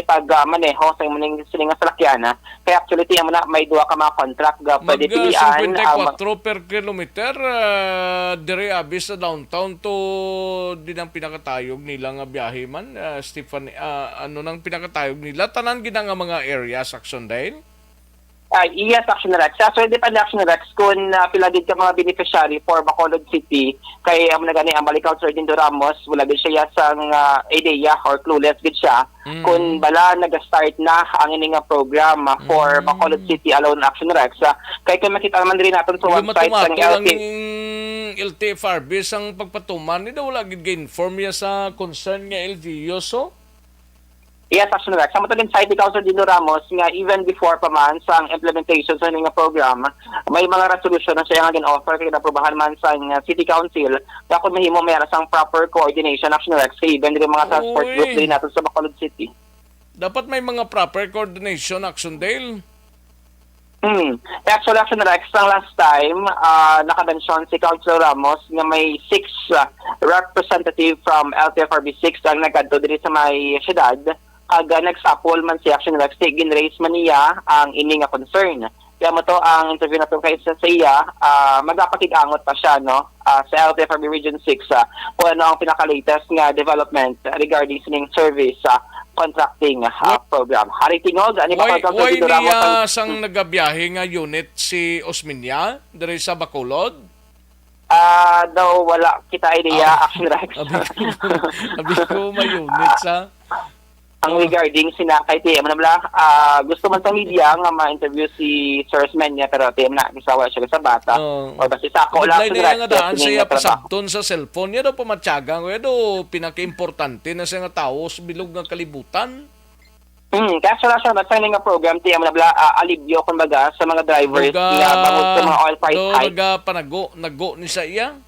pag maneho sa mo sining nga salakyan. Kaya actually tiyan mo na may duha ka mga contract ga pwede pilian 54 per kilometer dire abis sa downtown to din ang pinakatayog nila nga biyahe man Stephen ano nang pinakatayog nila tanan gid nga mga areas Action Dale? Yes, Action Rex. So, depende Action Rex kung pila gid ka mga beneficiary for Bacolod City kay na gani ang Balikaw Sir Dindo Ramos wala gid siya sang idea or clueless gid siya kung bala nag-start na ang ini nga program for Bacolod City alone Action Rex. Kay kung makita naman rin natin sa website sang LTFRB sang pagpatuman ni daw wala gid ga-inform ya sa concern nga LGU so yes, Action Rex. Sa matagin site ikaw sa Dindo Ramos nga even before pa man sa implementation sa nga program, may mga resolution na siya nga gin-offer kay naprobahan man sa City Council na kung mahimo may sang proper coordination Action Rex kay even rin mga transport group din natin sa Bacolod City. Dapat may mga proper coordination Action Dale. Actually, Action Rex, ang last time, nakabensyon si Councilor Ramos nga may 6 representative from LTFRB 6 ang nagkadto diri sa may syudad. Kag nagsapol man si Action Rex, gin-raise man niya ang ini nga concern. Kaya mo to ang interview natin kay sa iya, magapakig-angot pa siya no sa LTFRB Region 6 kung ano ang pinaka-latest nga development regarding sining service contracting program. Hari tingog ani ba Why niya sang nagabiyahe nga unit si Osmeña diri sa Bacolod? Daw wala kita idea Action Rex. Abi ko may unit sa ang regarding sinakay TM na bla gusto man sa media nga ma-interview si Sir Osmeña pero TM na gisawa siya sa bata or basta sako lang nga daan siya pasabton sa cellphone niya daw pamatyagan ko daw pinaka-importante na siya nga tao sa bilog nga kalibutan. Kaya siya nagsigning nga program TM na bla alibyo kumbaga sa mga drivers nga bangod sa mga oil price hike. Nago ni sa iya.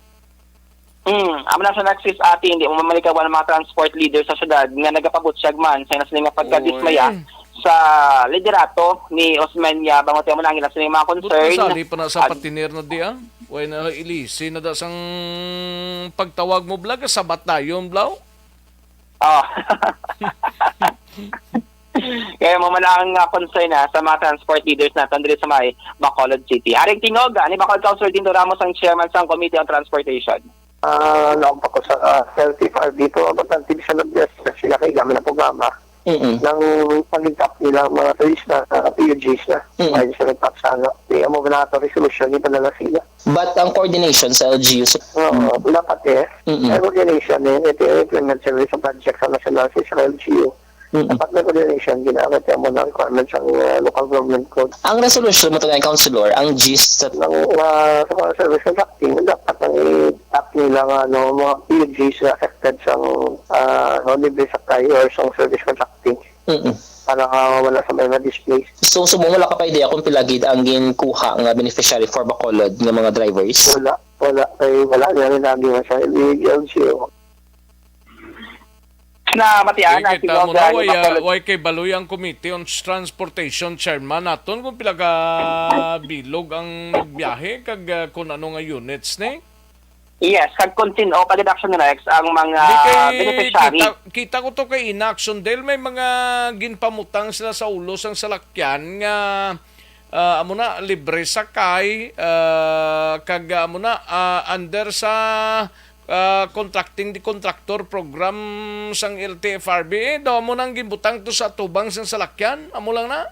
Amo na siya nagsis ati hindi mo mamalikawan ng mga transport leaders sa syudad nga nagapabot siya man sa nasa nga pagkadismaya sa liderato ni Osmeña bangot mo na ang ilang mga concern. Sali pa na sa patiner na diya. Way na ilisi na da sang pagtawag mo vlog sabat na yun blaw. Kaya mo man ang concern sa mga transport leaders natin dito sa may Bacolod City. Haring tingog ni Bacolod Councilor Dindo Ramos ang chairman sa Committee on Transportation. Naampa ko sa LTFRB dito, bastante siya nag-yes siya kay gamit na programa. ng pag-tap nila mga toys na PUGs na. Ayun sila nag-tap sa ano. Kaya mo na ito resolution, iba na lang sila. But ang coordination sa LGU, Oo, dapat may coordination ito yung implement sila sa project sa national sa LGU. Dapat may coordination, ginamit mo ng requirements ng local government code. ang resolution mo to ng councilor, ang gist sa Ng sa mga service contracting, dapat ang i-tap nila mga PUGs na affected sa libre sakay or sa service contracting. Para wala sa mga displays. So wala ka pa idea kung pilagid ang ginkuha nga beneficiary for Bacolod nga mga drivers? Wala na rin lagi mo sa LGU. Na matian na Kita mo na, way kay Baloy ang Committee on Transportation Chairman naton kung pila ka bilog ang nagbiyahe kag kung ano nga units ni. Yes, kag continue pag deduction Rex ang mga beneficiary. Kita ko to kay inaction dahil may mga ginpamutang sila sa ulos ang salakyan nga amo na libre sakay kag amo na under sa contracting the contractor program sang LTFRB daw mo nang gibutang to sa tubang sang salakyan amo lang na.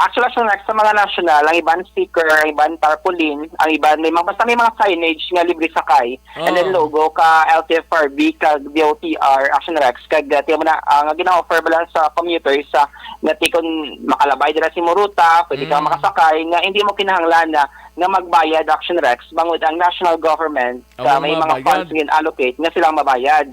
Actually, sa mga national, ang iban sticker, ang iban tarpaulin, ang iban basta may mga signage nga libre sakay, and then logo ka LTFRB, kag DOTR, Action Rex, kag tiyo mo na, ang gina-offer ba lang sa commuters, nga kung makalabay dira si Moruta, pwede ka makasakay, nga hindi mo kinahanglan na magbayad Action Rex, bangod ang national government, may mga funds allocate, nga silang mabayad.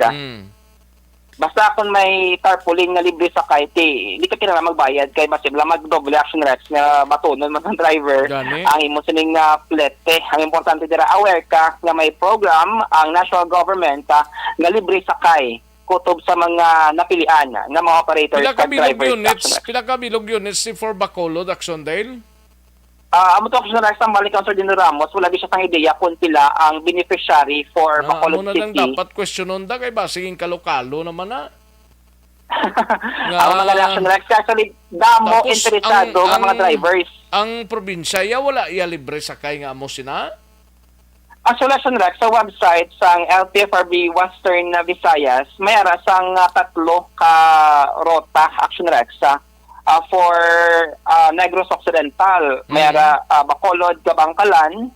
Basta kung may tarpaulin nga libre sakay, hindi ka kinala magbayad kay basib lang mag-double Action Rex nga matunon man ang driver. Ang imo sining nga plete. Ang importante dira aware ka nga may program ang national government nga libre sakay kutob sa mga napilian nga mga operators Pila ka at bilog drivers. units? Pila ka bilog units si for Bacolod, Actiondale? Amo to Action Rex ang balik Councilor Dino Ramos, wala di siya sang ideya kung pila ang beneficiary for Bacolod Amo na lang City. dapat questionon da kay basiging kalokalo naman na. Ang mga Action Rex actually damo Tapos, interesado ng mga drivers. Ang probinsya ya wala iya libre sakay nga amo sina. Actually, Action Rex, sa website sang LTFRB Western Visayas, may aras ang tatlo ka rota Action Rex for Negros Occidental. May ara Bacolod, Kabangkalan,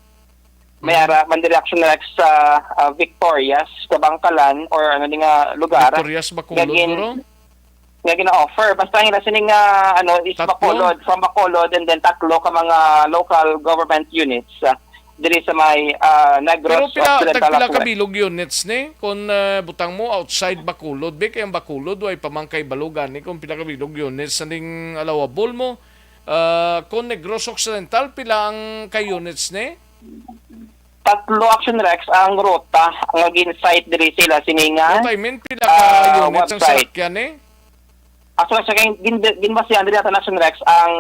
may ara Mandirection Rex sa Victorias, Kabangkalan, or ano din nga lugar. Victorias, Bacolod, bro? Nga gina-offer. Basta yung sining is Bacolod, from Bacolod, and then tatlo ka mga local government units. Diri sa may Negros Occidental. Pero pila kabilog units ni kung butang mo outside Bacolod be kay ang Bacolod way pamangkay balugan ni kung pila kabilog units saning allowable mo kung Negros Occidental pila ang kay units ni. Tatlo Action Rex ang rota ang gin-site diri sila sininga. I mean pila ka units ang salakyan ni. Actually, sa ginbasihan diri natin Action Rex ang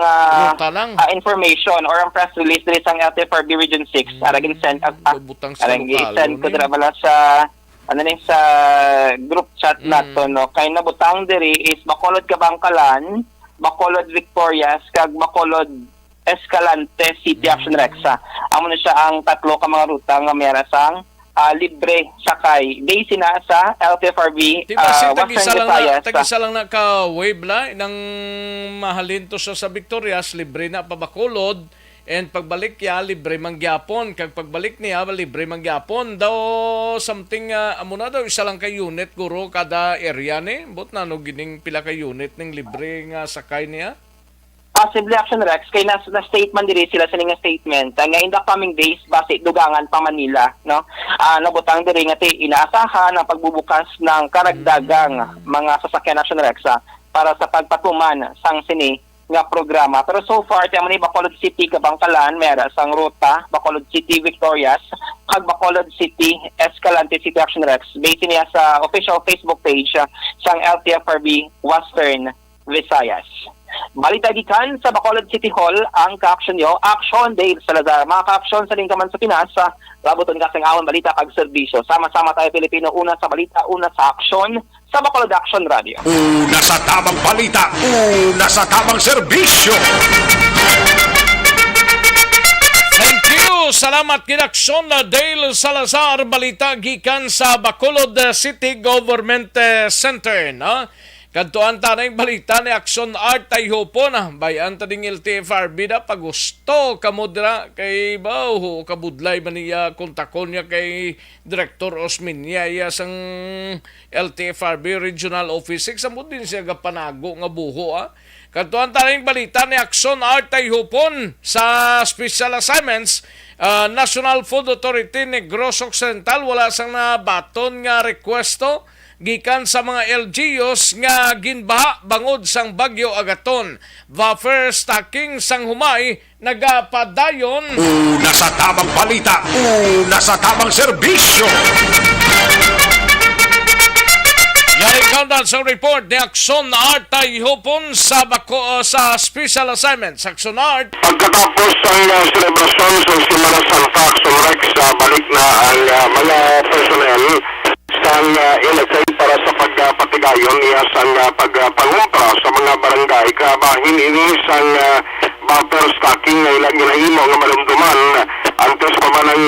information or ang press release diri sa LTFRB Region 6. Aragin send ko dira bala sa sa group chat nato no. Kay nabutang diri is Bacolod Kabangkalan, Bacolod Victorias, kag Bacolod Escalante City Action Rex. Amo na siya ang tatlo ka mga ruta nga mayara sang libre sakay. Base na sa LTFRB Western Visayas. Tag-isa lang na ka-wave la nang mahalin to sa Victorias, libre na pa Bacolod, and pagbalik niya libre mangyapon, kag pagbalik niya libre mangyapon daw something amo na daw isa lang ka unit guro kada area ni but nano gining pila ka unit ning libre nga sakay niya. Possibly Action Rex, kay na statement diri sila sa nga statement nga in the coming days base dugangan pa Manila, no? Nabutang diri nga inaasahan ang pagbubukas ng karagdagang mga sasakyan Action Rex para sa pagpatuman sang sini nga programa. Pero so far tamo ni Bacolod City Kabangkalan mera sang ruta, Bacolod City Victorias, kag Bacolod City Escalante City Action Rex. Base niya sa official Facebook page sang LTFRB Western Visayas. Balita gikan sa Bacolod City Hall ang ka-action nyo, Action Dale Salazar. Mga ka-action sa lingkaman sa Pinas, labuton kasing awon balita kag serbisyo. Sama-sama tayo Pilipino, una sa balita, una sa aksyon, sa Bacolod Action Radio. Una sa tamang balita, una sa tamang serbisyo. Thank you! Salamat kinaksyon na Dale Salazar, balita gikan sa Bacolod City Government Center. No? Kadtuan tanay balita ni Action Art tay hupon bayan ta ding LTFRB da pagusto kamudra kay bawo kabudlay man niya kontakon niya kay Director Osminia iya sang LTFRB Regional Office 6 samud din siya gapanago nga buho Kadtuan tanay balita ni Action Art tay hupon sa special assignments National Food Authority Negros Occidental wala sang nabaton nga requesto gikan sa mga LGUs nga ginbaha bangod sang Bagyo Agaton. Buffer stocking sang humay nagapadayon. Una sa tamang balita, una sa tamang serbisyo. Yaring countdown sa report ni Action Art tay hupon sa sa special assignments. Action Art. Pagkatapos ang selebrasyon sa Semana Santa, Action Rex, balik na ang mga personnel sang ilagay para sa pagpatigayon niya sang pagpangumpra sa mga barangay kabahin ini sang buffer stocking na ilang ginahimo nga malumduman antes pa man ang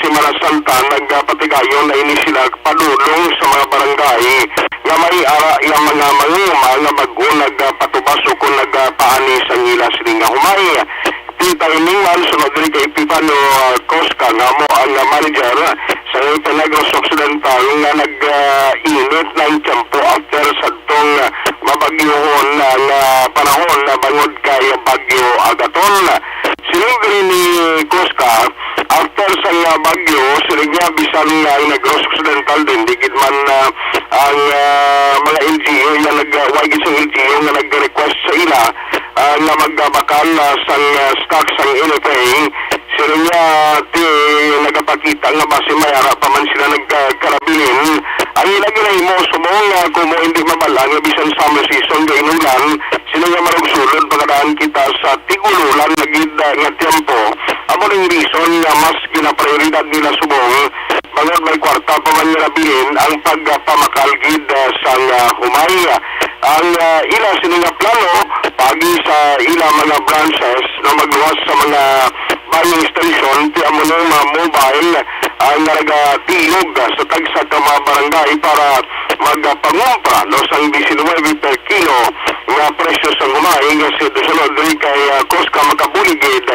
Semana Santa nagpatigayon na ini sila padulong sa mga barangay nga may ara yung mga manguma nga bago nagpatubas o kung nagpaani sa nila sila nga humay. Tita Iningan, sunod rin kay Pipano Cosca nga mo ang manager sa Negros Occidental nga nag-init ng tiyempo after sa itong mabagyohon ng panahon na bangod kay Bagyo Agaton. Sinigri ni Cosca, after sa bagyo, sinigya bisan Negros Occidental din, digid man ang mga LGU nga nag-wagit sa LGU nga nag-request sa ila nga magbakal sa stock sa NFA. Sila niya nagapakita nga base mayara pa man sila nagkarabilin. Ang ilagi na mo sumong kung mo hindi mabala nga bisan summer season ga inulan, sila nga marugsulod pagkadaan kita sa tigululan nagid nga tempo. Amo ring reason nga mas ginaprioridad nila subong bangod may kwarta pa man nila bilin ang pagpamakal-gid sa humay. Ang ila sila plano pagi sa ila mga branches na magluwas sa mga buying station ti amo mga mobile ang nagatilog sa tagsa ka mga barangay para magpangumpra no sang 19 per kilo nga presyo sa humay nga si dosunod rin kay Cosca makabuligid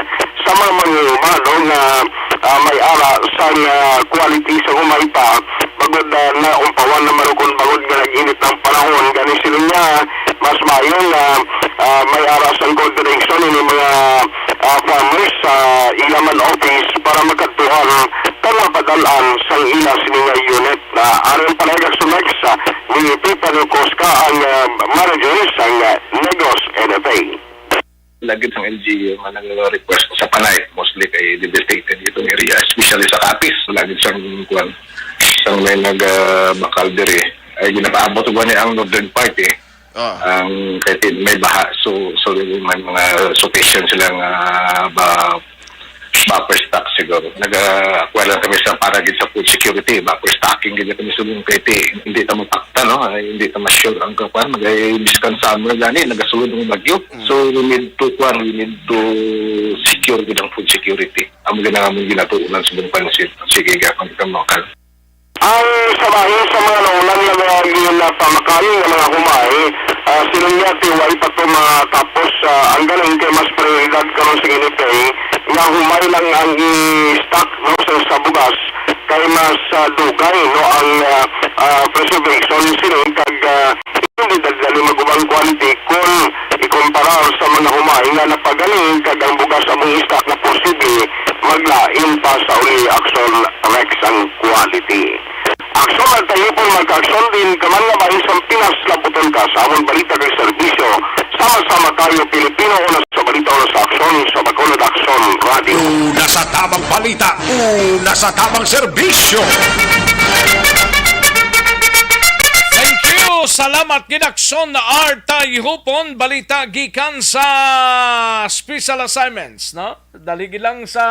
sa mga manguma no nga may ara sa quality sa humay pa bagod na umpawan na marukon bagod nga nag-init ng panahon gani sila niya mas mayon na may aras ang coordination ni mga farmers sa ilaman office para magkatuhan kang mapadalaan sa ila sininga unit na aron palayag sumex ni Pipano Cosca ang manager sa Negros NFA. Lagi ng LGU nga nag-request sa Panay, mostly kay devastated itong area, especially sa Capiz. Lagi siyang kuwan. Isang may nag-bakal diri. Ay ginapaabot ko niya ang northern part ang kahit may baha. So may mga sufficient silang buffer stock siguro. Nag-acquire lang kami sa paragid sa food security. Buffer stocking ganyan kami sa mga kahit hindi ito matakta, no? Hindi ito ma-sure ang kapan. Mag-miskan summer gani, nagasulod ng bagyo. So we need to secure ang food security. Ang mga naman ginatuunan sa mga pansit. Sige, gapang kamakal. Ang sabahin sa mga naulan na pamakal ng mga humay, sila niya tiwai pa ito matapos ang ganun kay mas prioridad karon sa ginitay nga humay lang ang i-stock no, sa bugas kay mas dugay no, ang preservation sila kag hindi dagdali magubang quality kung ikumpara sa mga humay nga napagaling kag ang bugas among i-stock na posible maglain pa sa uli Action Rex ang quality. Aksyon at tayo po mag-aksyon din kaman nga ba isang Pinas labuton ka sa among balita kay serbisyo. Sama-sama tayo Pilipino una sa balita una sa aksyon sa Bacolod Aksyon Radio. Una sa tamang balita, una sa tamang serbisyo. Thank you! Salamat Ginaksyon na Artay Hupon balita gikan sa special assignments, no? Daligi lang sa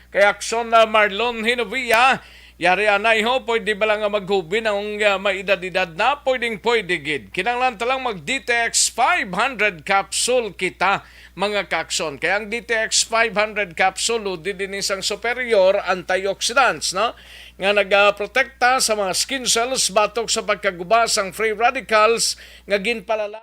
kay Aksyon na Marlon Hinovia Yari anay ho, pwede ba lang maghubi ng maedad-edad na? Pwede gid. Kinanglan talang mag-DTX 500 capsule kita, mga kakson. Kaya ang DTX 500 capsule, din isang superior antioxidants, no? Nga nagaprotekta sa mga skin cells batok sa pagkaguba sang free radicals nga ginpalala.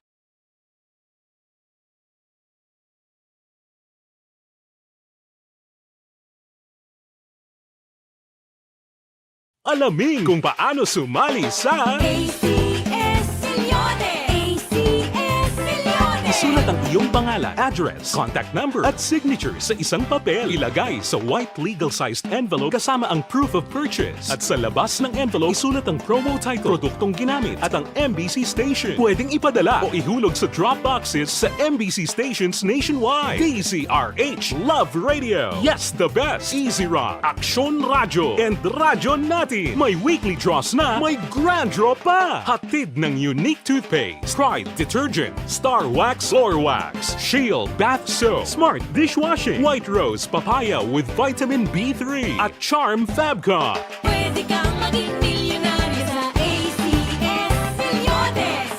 Alamin kung paano sumali sa ACS Milyones! ACS Milyones! Isulat ang iyong pangalan, address, contact number at signature sa isang papel. Ilagay sa white legal-sized envelope kasama ang proof of purchase. At sa labas ng envelope, isulat ang promo title, produktong ginamit at ang MBC station. Pwedeng ipadala o ihulog sa drop boxes sa MBC stations nationwide. DZRH Love Radio. Yes, the best. Easy Rock, Aksyon Radyo, and Radyo Natin. May weekly draws na, may grand draw pa. Hatid ng unique toothpaste, Pride Detergent, Star Wax Floor Wax, Shield Bath Soap, Smart Dishwashing, White Rose Papaya with Vitamin B3, at Charm Fabcon. Pwede kang maging milyonaryo sa ACS Milyones!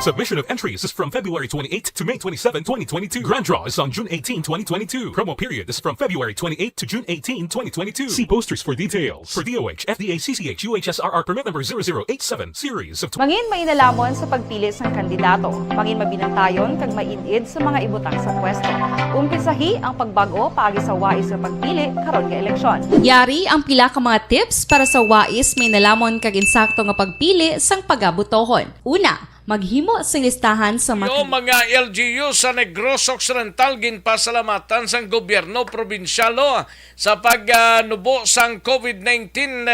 Submission of entries is from February 28 to May 27, 2022. Grand draw is on June 18, 2022. Promo period is from February 28 to June 18, 2022. See posters for details. For DOH, FDA, CCH, UHSRR permit number 0087, series of... Mangin mainalamon sa pagpili sang kandidato. Mangin mabinantayon kag maid-id sa mga ibutang sa pwesto. Umpisahi ang pagbago paagi sa wais sa pagpili karon nga eleksyon. Yari ang pila ka mga tips para sa wais may nalamon kag insakto nga pagpili sang pagabutohon. Una, maghimo sa listahan sa Yung mga LGU sa Negros Occidental ginpasalamatan sang gobyerno probinsyalo sa pagnubo sang COVID-19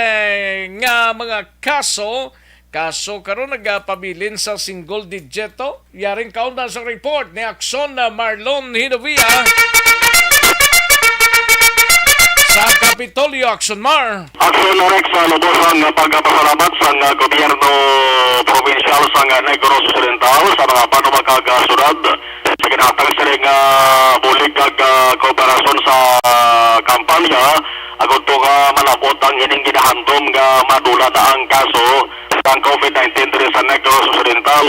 nga mga kaso karon nagapabilin sa single digito. Yaring kauna sa report ni Akson Marlon Hinovia sa Kapitolyo. Akson Mar. Aksyon Rex sa lubos ang pagpasalamat sa gobyerno provinsyal sa Negros Occidental sa mga panumagkagasunod sa ginatang siling bulig kag kooperasyon sa kampanya agad to nga malabot ang ining ginahandom nga madula na ang kaso ng COVID-19 diri sa Negros Occidental.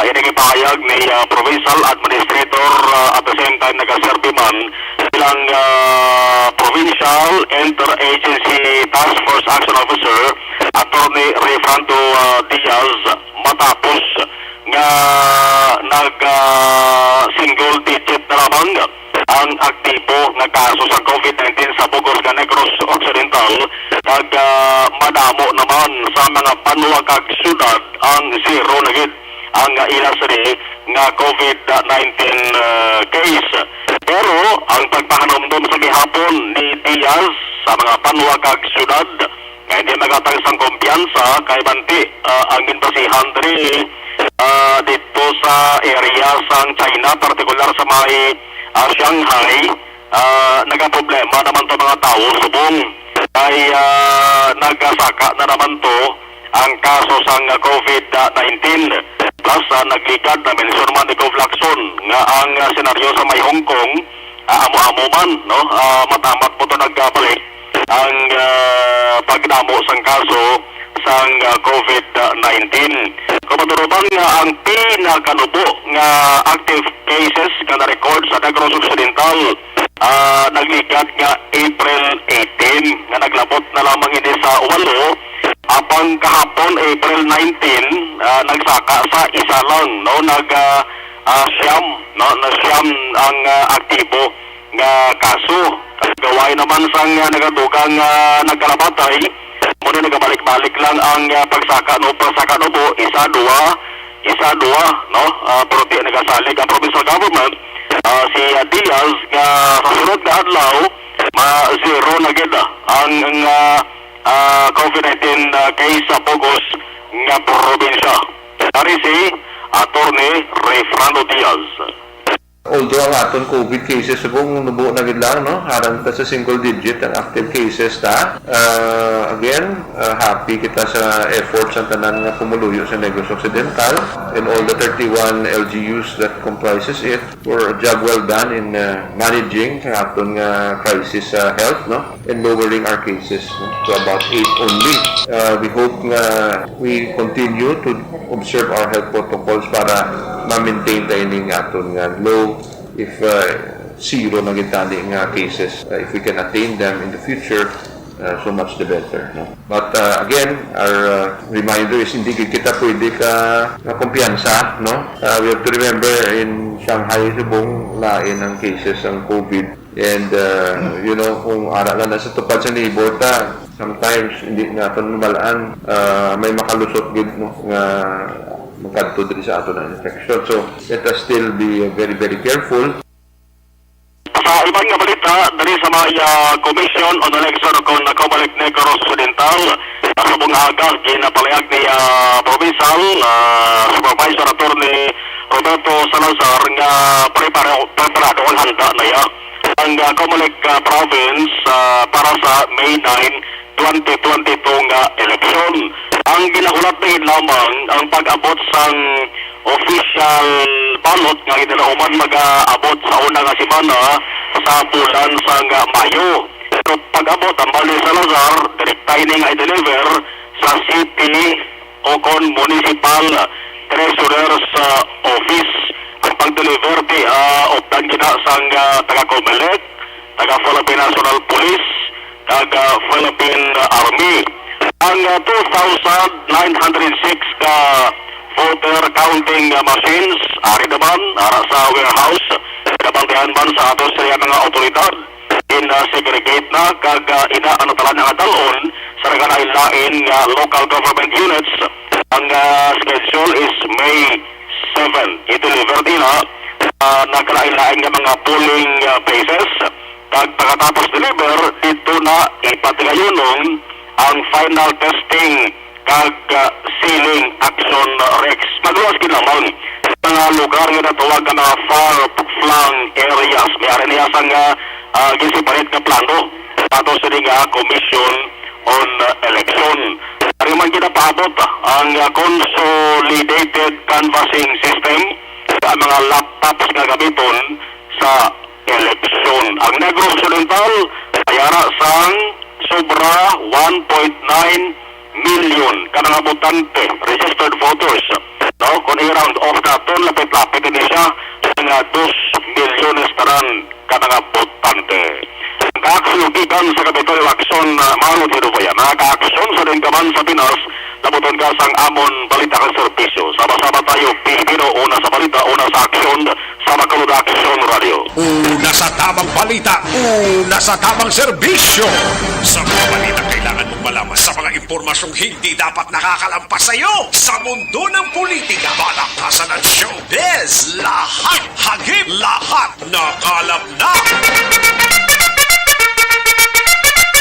Ining ipahayag ni Provincial Administrator at the same time nagaserbi man bilang Provincial Interagency Task Force Action Officer Attorney Refrando Diaz matapos nga single digit na lamang ang aktibo nga kaso sa COVID-19 sa Bugos nga Negros Occidental kag madamo naman sa mga panuwag syudad ang zero na gid ang ilasri nga COVID-19 case. Pero ang pagpahanomdom sa gihapon ni Diaz sa mga panuwag syudad nga hindi magatang sang kumpiyansa kay banti ang ginbasihan diri dito sa area sang China, partikular sa may Shanghai. Nagaproblema naman to mga tao subong ay nagasaka na naman to ang kaso sang COVID-19. Plus nagligad na mensyon man ni Govlacson nga ang senaryo sa may Hong Kong amo-amo man no matamat po to nagbalik ang pagdamo sang kaso sang COVID-19. Kumaturuban nga ang pinakanubo nga active cases nga na-record sa Negros Occidental nagligat nga April 18 nga naglabot na lamang ini sa 8 apang kahapon April 19 nagsaka sa isa lang no siyam no na siyam ang aktibo nga kaso. Gaway naman sang nagadugang nagkalabatay muna nagabalik-balik lang ang pagsaka no po isa dua no pero di nagasalig ang provincial government si Diaz nga sa sunod na adlaw zero na gid ang COVID-19 case sa Bugos nga probinsya. Dari si Attorney Refrando Diaz. Although ang aton COVID cases kung nubo na gid lang, no? Harang ta sa single digit ang active cases ta. Again, happy kita sa efforts ang tanan nga pumuluyo sa Negros Occidental and all the 31 LGUs that comprises it for a job well done in managing ang aton nga crisis health, no? And lowering our cases, no? To about 8 only. We hope nga we continue to observe our health protocols para ma-maintain tayo ning aton nga low if zero na gitali nga cases. If we can attain them in the future, so much the better, no? But again, our reminder is hindi kita pwede ka kumpiyansa, no? We have to remember in Shanghai subong lain ang cases ng COVID and you know, kung ara lang na sa tupad sa neighbor ta, sometimes hindi natin malaan may makalusot gid, no, nga magkadto diri sa ato na infection. So let us still be very careful. Sa ibang nga balita, dari sa mga Commission on Election kung nakabalik Negros Occidental, sa bungaga, ginapalayag ni Provincial Supervisor Attorney Roberto Salazar nga preparado ang handa na ang Comelec Province para sa May 9, 2022 nga eleksyon. Ang ginahulat na lamang ang pag-abot sang official ballot nga ginalauman mag-abot sa una nga semana sa bulan sang Mayo. So pag-abot ang Bali Salazar, direktay ning i-deliver sa city o kon municipal treasurer's office. Ang pag-deliver of gina sang taga-Comelec, taga-Philippine National Police, taga-Philippine Army. Ang 2,906 ka voter counting machines ari naman ara sa warehouse kabantayan man sa atos sa mga otoridad in segregate na kag ina ano talan nga dalon sa nagalain nga local government units. Ang schedule is May 7. I-deliver nila nagalain nga mga polling places kag pagkatapos deliver dito na ipatigayonon ang final testing kag sealing action Rex. Magluwas kinamang mga lugar nga natawag na far-flung areas. May ari niya sang gisiparit nga plano ato sa nga Commission on Election. Ari man ginapaabot ang consolidated canvassing system sa mga laptops nga gamiton sa eleksyon. Ang Negros Occidental ayara sang sobra 1.9 million kanang botante registered voters, no? Kung i-round off natin lapit-lapit din siya nga 2 milyones taran kanang botante. Kakasugigan sa Capitol Election Maro Tiruvaya, nakaka-aksyon sa Dinggaman sa Pinas, nabuton ka sang amon balita kang serbisyo. Sama-sama tayo, Pilipino, una sa balita, una sa aksyon, sa Bacolod Action Radio. Una sa tamang balita, una sa tamang serbisyo. Sa mga balita kailangan mong malaman sa mga impormasyong hindi dapat nakakalampas sa iyo. Sa mundo ng politika, balakasan at showbiz, lahat hagip, lahat nakalap na.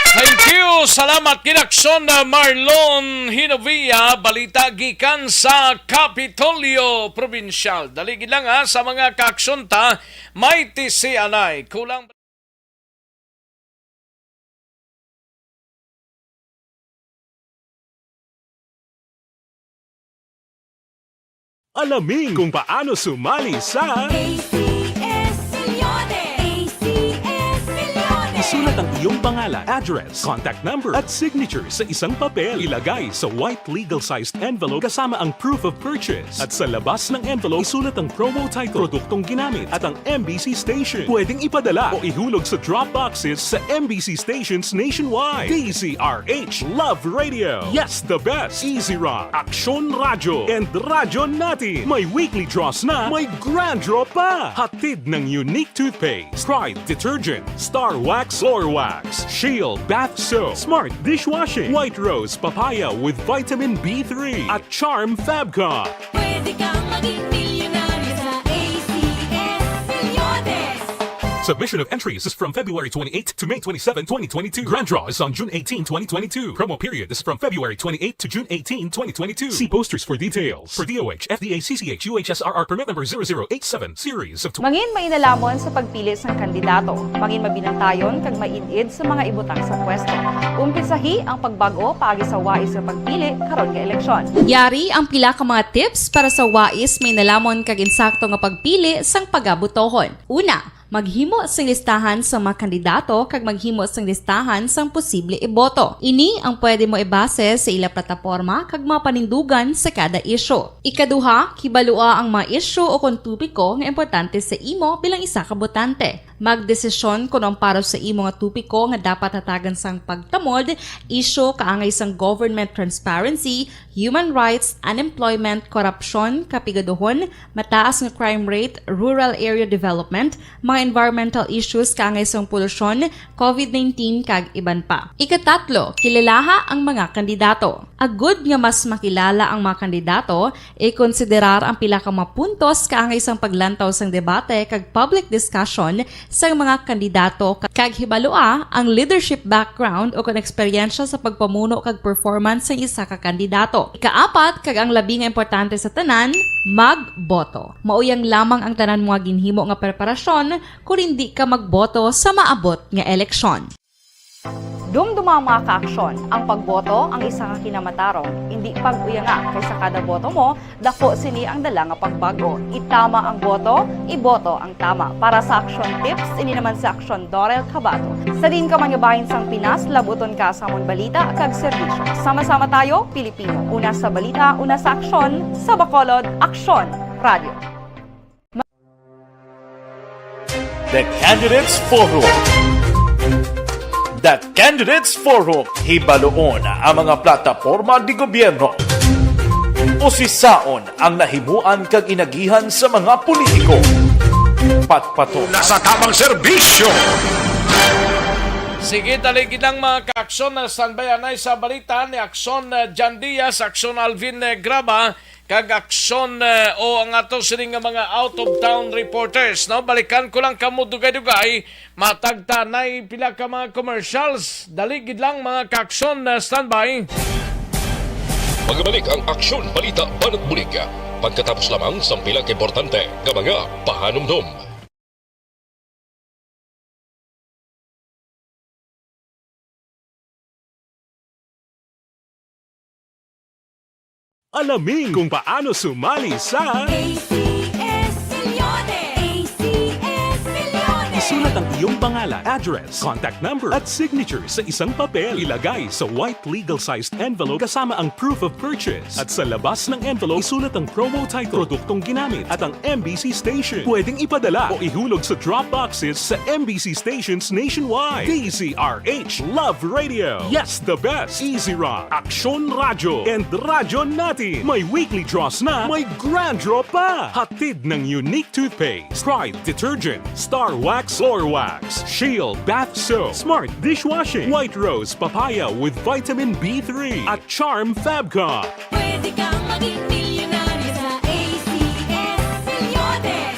Thank you. Salamat kinakson Marlon Hinovia, balita gikan sa Kapitolyo Provincial. Daligi lang sa mga kaaksyon ta, may tisianay. Kulang Alamin kung paano sumali sa Isulat ang iyong pangalan, address, contact number at signature sa isang papel. Ilagay sa white legal-sized envelope kasama ang proof of purchase. At sa labas ng envelope, isulat ang promo title, produktong ginamit at ang MBC station. Pwedeng ipadala o ihulog sa drop boxes sa MBC stations nationwide. DZRH Love Radio. Yes, the best. Easy Rock, Aksyon Radyo, and Radyo Natin. May weekly draws na, may grand draw pa. Hatid ng unique toothpaste, Pride Detergent, Star Wax Floor Wax, Shield Bath Soap, Smart Dishwashing, White Rose Papaya with Vitamin B3 at Charm Fabcon. Pwede kang maging milyonaryo sa ACS Milyones. Submission of entries is from February 28 to May 27, 2022. Grand draw is on June 18, 2022. Promo period is from February 28 to June 18, 2022. See posters for details. For DOH, FDA, CCH, UHSRR permit number 0087 series of Mangin mainalamon sa pagpili sang kandidato, mangin mabinantayon kag mainid sa mga ibutang sa pwesto. Umpisahi ang pagbago paagi sa wais sa pagpili karon nga eleksyon. Yari ang pila ka mga tips para sa wais may nalamon kag insakto nga pagpili sang pagabutohon. Una, maghimo sang listahan sa mga kandidato kag maghimo sang listahan sang posible iboto. Ini ang pwede mo ibase sa ila plataporma kag mga panindugan sa kada isyu. Ikaduha, kibalua ang mga isyu o kung tupiko nga importante sa imo bilang isa ka botante. Magdesisyon kung ang para sa imo nga tupiko nga dapat hatagan sang pagtamod, isyu kaangay sang government transparency, human rights, unemployment, korupsyon, kapigaduhon, mataas nga crime rate, rural area development, mga environmental issues kaangay sang polusyon, COVID-19 kag iban pa. Ikatatlo, kilalaha ang mga kandidato. Agud nga mas makilala ang mga kandidato, i-konsiderar ang pila ka mga puntos kaangay sang paglantaw sang debate kag public discussion sa mga kandidato kag hibalua ang leadership background o kon eksperyensya sa pagpamuno kag performance sa isa ka kandidato. Ikaapat kag ang labi nga importante sa tanan, magboto. Mauyang lamang ang tanan mga ginhimo nga preparasyon kung hindi ka magboto sa maabot nga eleksyon. Dumdumang mga kaaksyon, ang pagboto ang isa ka kinamatarong, hindi pag-uyanga kaysa kada boto mo, dako sini ang dala nga pagbago. Itama ang boto, iboto ang tama. Para sa action tips, ini naman sa action Dorel Cabato. Sa din ka mangabahin sang Pinas, labuton ka sa among balita kag serbisyo. Sama-sama tayo, Pilipino. Una sa balita, una sa aksyon, sa Bacolod, Aksyon Radio. The Candidates Forum. The Candidates Forum, hibaloon ang mga plataporma di gobyerno. Usisaon ang nahimuan kag inagihan sa mga politiko. Patpato Nasa tamang serbisyo. Sige, taligid ang mga ka-aksyon na standbayanay sa balita ni Aksyon Jan Diaz, Aksyon Alvin Graba, kag aksyon o ang ato sining nga mga out-of-town reporters. No? Balikan ko lang kamo dugay-dugay, matagtanay pila ka mga commercials. Daligid lang mga ka-aksyon na standby. Magbalik ang Aksyon Balita Banat Bulig. Pagkatapos lamang sa pila ka importante nga mga pahanumdum. Alamin kung paano sumali sa ACS Milyones! ACS Milyones! Isulat ang iyong pangalan, address, contact number at signature sa isang papel. Ilagay sa white legal-sized envelope kasama ang proof of purchase. At sa labas ng envelope, isulat ang promo title, produktong ginamit at ang MBC station. Pwedeng ipadala o ihulog sa drop boxes sa MBC stations nationwide. DZRH Love Radio. Yes, the best. Easy Rock, Aksyon Radyo, and Radyo Natin. May weekly draws na, may grand draw pa. Hatid ng unique toothpaste, Pride Detergent, Star Wax Floor Wax, Shield Bath Soap, Smart Dishwashing, White Rose Papaya with Vitamin B3 at Charm Fabcon. Pwede kang maging milyonaryo sa ACS Milyones!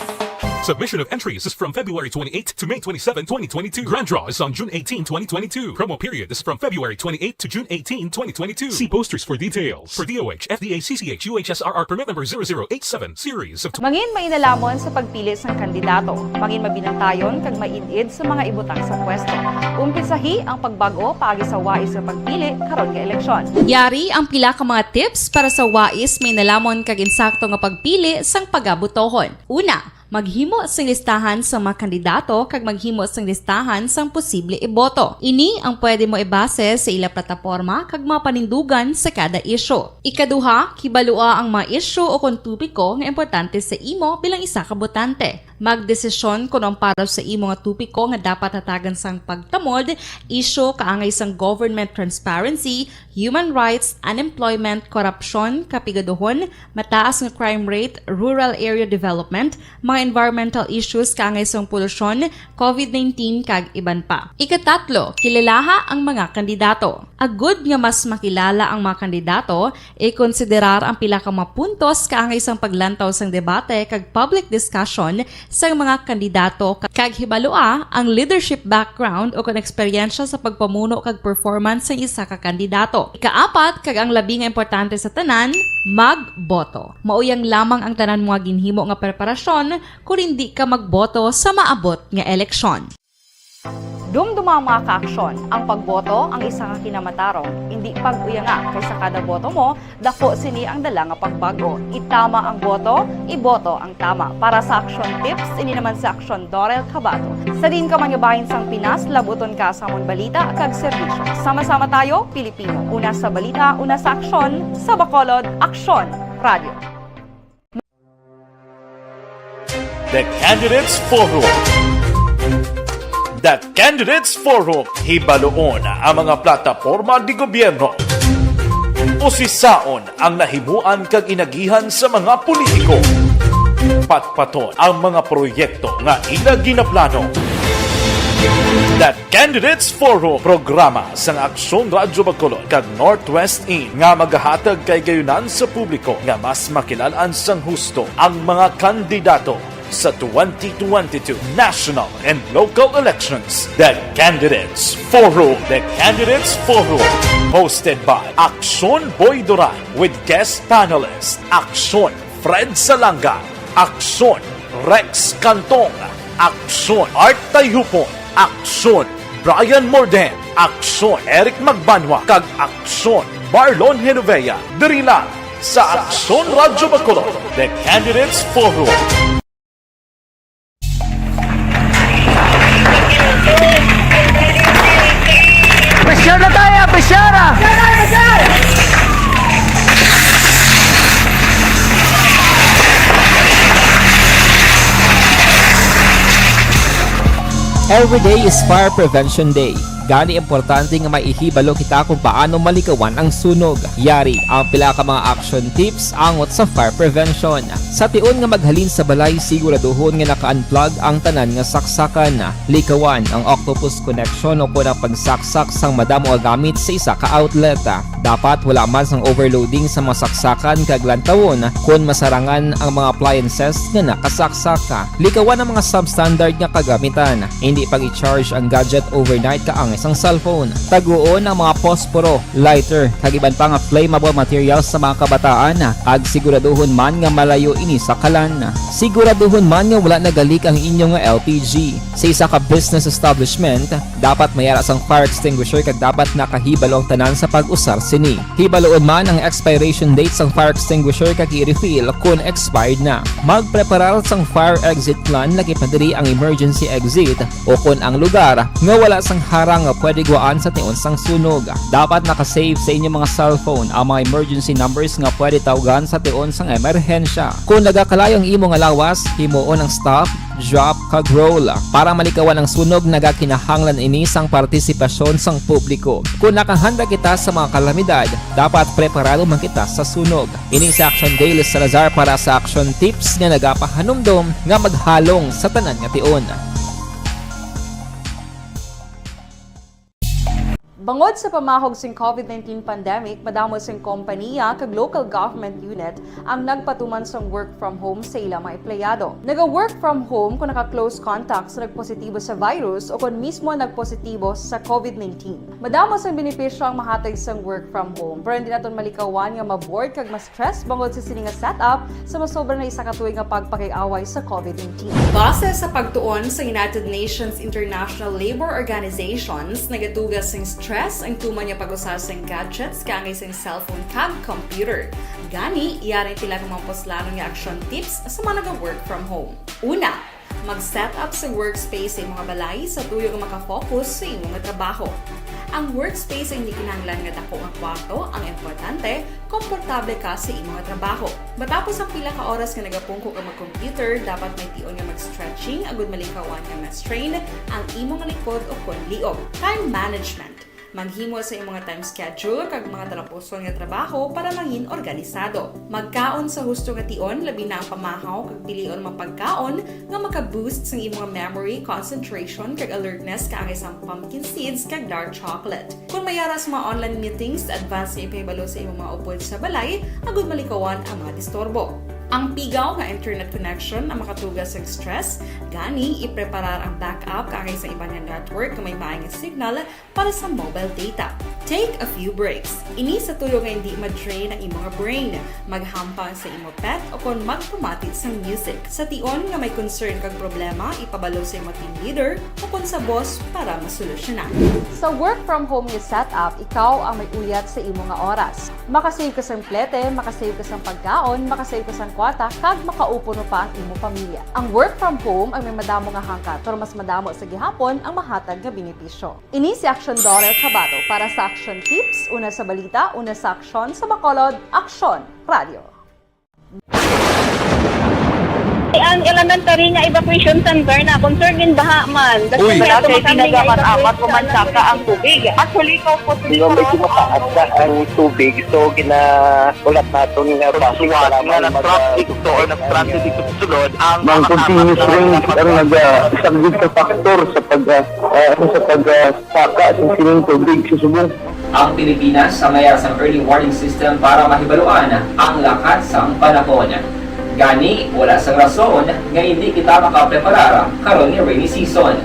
Submission of entries is from February 28 to May 27, 2022. Grand draw is on June 18, 2022. Promo period is from February 28 to June 18, 2022. See posters for details. For DOH, FDA, CCH, UHSRR permit number 0087 series of Mangin mainalamon sa pagpili sang kandidato, mangin mabinantayon kag mainid sa mga ibutang sa pwesto. Umpisahi ang pagbago paagi sa wais sa pagpili karon nga eleksyon. Yari ang pila ka mga tips para sa wais may nalamon kag insakto nga pagpili sang pagabutohon. Una, maghimo sang listahan sa mga kandidato kag maghimo sang listahan sang posible iboto. Ini ang pwede mo ibase sa ila plataporma kag mga panindugan sa kada isyu. Ikaduha, kibalua ang mga isyu o kung tupiko nga importante sa imo bilang isa ka botante. Magdesisyon kung ang para sa imo nga tupiko nga dapat hatagan sang pagtamod, isyu kaangay sang government transparency, human rights, unemployment, korupsyon, kapigaduhon, mataas nga crime rate, rural area development, mga environmental issues kaangay sang polusyon, COVID-19 kag iban pa. Ikatatlo, kilalaha ang mga kandidato. Agud nga mas makilala ang mga kandidato, i-konsiderar ang pila ka mga puntos kaangay sang paglantaw sang debate kag public discussion sa mga kandidato kag hibaloa ang leadership background o kon eksperyensya sa pagpamuno kag performance sa isa ka kandidato. Ikaapat kag ang labi nga importante sa tanan, magboto. Mauyang lamang ang tanan mga ginhimo nga preparasyon kung hindi ka magboto sa maabot nga eleksyon. Dumduma ang mga kaaksyon. Ang pagboto ang isa ka kinamatarong. Hindi pag-uyanga kaysa kada boto mo, dako sini ang dala nga pagbago. Itama ang boto, iboto ang tama. Para sa action tips, ini naman sa action Dorel Cabato. Sa din ka manyabahin sang Pinas, labuton ka sa amon balita kag serbisyo. Sama-sama tayo, Pilipino. Una sa balita, una sa aksyon, sa Bacolod, Aksyon Radio. The Candidates Forum. The Candidates Forum, hibaloon ang mga plataporma di gobyerno. Usisaon ang nahimuan kag inagihan sa mga politiko. Patpaton ang mga proyekto nga ila ginaplano. The Candidates Forum, programa sang Aksyon Radyo Bacolod kag Northwest In nga magahatag kay gayunan sa publiko nga mas makilalaan sang husto ang mga kandidato sa 2022 national and local elections. The Candidates Forum. The Candidates Forum. Hosted by Aksyon Boy Duran with guest panelist Aksyon Fred Salanga, Aksyon Rex Cantong, Aksyon Art Tayupon, Aksyon Brian Morden, Aksyon Eric Magbanwa, kag Aksyon Marlon Genovea. Diri lang sa Aksyon Radyo Bacolod. The Candidates Forum. Presyar na tayo! Presyara! Every day is Fire Prevention Day. Gani importante nga maihibalo kita kung paano malikawan ang sunog. Yari ang pila ka mga action tips angot sa fire prevention. Sa tion nga maghalin sa balay, siguraduhon nga naka-unplug ang tanan nga saksakan. Likawan ang octopus connection o po na pagsaksak sang madamo nga gamit sa isa ka outlet. Dapat wala man sang overloading sa mga saksakan kag lantawon kung masarangan ang mga appliances nga nakasaksaka. Likawan ang mga substandard nga kagamitan. Hindi pag i-charge ang gadget overnight kaang isang cellphone. Taguon ang mga posporo, lighter, kag iban pa nga flammable materials sa mga kabataan. Kag siguraduhon man nga malayo ini sa kalan. Siguraduhon man nga wala nagalik ang inyong LPG. Sa isa ka business establishment, dapat mayara sang fire extinguisher kag dapat nakahibalo ang tanan sa pag-usar sini. Hibaloon man ang expiration date sang fire extinguisher kag i-refill kung expired na. Magpreparar sang fire exit plan lagi pa diri ang emergency exit o kung ang lugar nga wala sang harang nga pwede guaan sa tion sang sunog. Dapat nakasave sa inyong mga cellphone ang mga emergency numbers nga pwede tawagan sa tion sang emerhensya. Kung nagakalayo ang imong lawas, himuon ang stop, drop kag roll. Para malikawan ang sunog, nagakinahanglan ini sang partisipasyon sang publiko. Kung nakahanda kita sa mga kalamidad, dapat preparado man kita sa sunog. Ini sa Action Daily Salazar para sa action tips nga nagapahanumdom nga maghalong sa tanan nga tion. Bangod sa pamahog sing COVID-19 pandemic, madamo sing kompanya kag local government unit ang nagpatuman sang work from home sa ilang mga empleyado. Naga-work from home kung naka-close contact sa nagpositibo sa virus o kung mismo nagpositibo sa COVID-19. Madamo sang benepisyo ang mahatag sang work from home, pero hindi naton malikawan nga ma-bored kag ma-stress bangod sa sini nga setup sa masobra na isa ka tuig nga pagpakiaway sa COVID-19. Base sa pagtuon sa United Nations International Labour Organizations, nagatugas sing stress ang tuman niya pag-usar sa gadgets kangay sa cellphone kag computer. Gani, iyarin tila ng mga poslanong nga action tips sa mga nag-work from home. Una, mag-set up sa workspace sa mga balay sa tuyo nga makafocus sa imong trabaho. Ang workspace ay hindi kinahanglan nga dako nga kwarto, ang importante, komportable ka sa imong trabaho. Matapos ang pila ka oras nga nagapungko ka mag-computer, dapat may tion nga mag-stretching agud malikawan nga ma-strain ang imong likod o kon liog. Time management. Maghimo sa imong time schedule kag mga talapuson nga trabaho para mangin organisado. Magkaon sa husto nga tion, labi na ang pamahaw kag pilion mapagkaon nga maka-boost sa imong memory, concentration kag alertness kaangay sa pumpkin seeds kag dark chocolate. Kung mayara sa mga online meetings, advance sa ipahibalo sa imong mga upod sa balay, agud malikawan ang mga disturbo. Ang pigaw nga internet connection na makatugas sa stress, gani ipreparar ang backup kaagay sa iba nga network na may maayong signal para sa mobile data. Take a few breaks. Ini sa tuyo nga hindi ma-drain ang imong brain, maghampang sa imo pet o kon magpumati sa music. Sa tion nga may concern kag problema, ipabalo sa imo team leader o kon sa boss para masolusyonan. Sa work from home nga setup, ikaw ang may uyat sa imo nga oras. Makasave ka sa plete, makasave ka sa pagkaon, makasave ka sa kwata, kag makaupo no pa ang imo pamilya. Ang work from home ay may madamo nga hangkat, pero mas madamo sa gihapon ang mahatag nga benepisyo. Ini si Action Dorel Cabato para sa Action Tips, una sa balita, una sa aksyon sa Bacolod, Action Radio. Ang elementary nga evacuation center na concern din baha man. Uy, kasi pinagamat-amat kumansaka ang tubig. Actually, ko po Medyo mataas na ang tubig. So, ulat natin nga pasuwat nga nag-traffic to or nag-transit dito sa sulod. Ang continuous rain ang nag-isang sa factor sa pagsaka at sining tubig sa subong. Ang Pilipinas sa mayroon sa early warning system para mahibaluan ang lakas ng panahon. Gani, wala sang rason nga hindi kita makapreparar karon ni rainy season.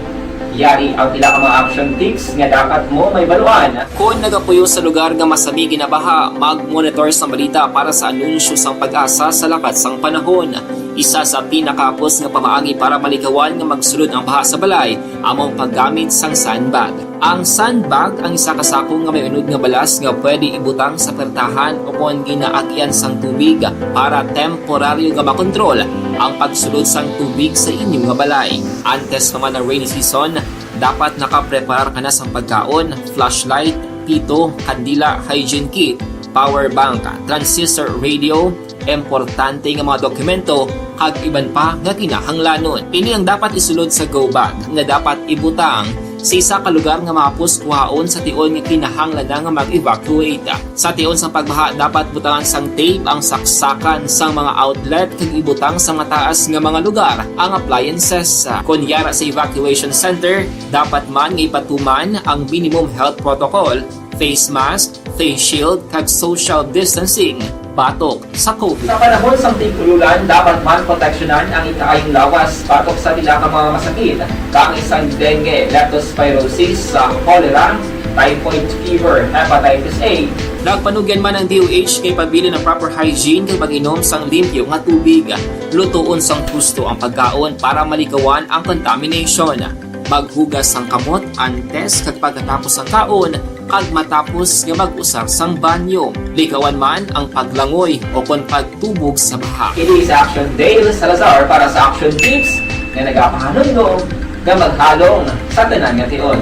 Yari ang pila ka mga action tips nga dapat mo may baluan. Kung nagapuyo sa lugar nga masabi ginabaha, mag-monitor sa balita para sa anunsyo sang pag-asa sa lakas sang panahon. Isa sa pinakapos nga pamaagi para malikawan nga magsulod ang baha sa balay, among paggamit sang sandbag. Ang sandbag ang isa kasakong nga may unod nga balas nga pwede ibutang sa pertahan o kung ginaagyan sang tubig para temporaryo nga makontrol ang pagsulod sang tubig sa inyong nga balay. Antes naman ng rainy season, dapat nakapreparar ka na sang pagkaon, flashlight, pito, kandila, hygiene kit, power bank, transistor radio, importante nga mga dokumento kag iban pa nga kinahanglanon. Ini ang dapat isulod sa go bag nga dapat ibutang sa isa ka lugar nga mapus kuhaon sa tion nga kinahanglan nga mag-evacuate. Sa tion sa pagbaha dapat butangan sang tape ang saksakan sang mga outlet kag ibutang sa mataas nga mga lugar ang appliances. Kunyara sa evacuation center, dapat man nga ipatuman ang minimum health protocol, face mask, face shield kag social distancing batok sa COVID. Sa panahon sa tigululan, dapat man proteksyonan ang ikaayong lawas batok sa pila ka mga masakit, kang isang dengue, leptospirosis, cholera, typhoid fever, hepatitis A. Nagpanugyan man ang DOH kay pabili ng proper hygiene kay pag-inom sang limpyo nga tubig. Lutuon sang gusto ang pagkaon para malikawan ang contamination. Maghugas sang kamot antes kag pagkatapos ang kaon kag matapos nga mag-usar sang banyo. Likawan man ang paglangoy o kon pagtubog sa baha. It is Action Dale Salazar para sa Action Tips nga nagapahanundong nga maghalong sa tanan nga tion.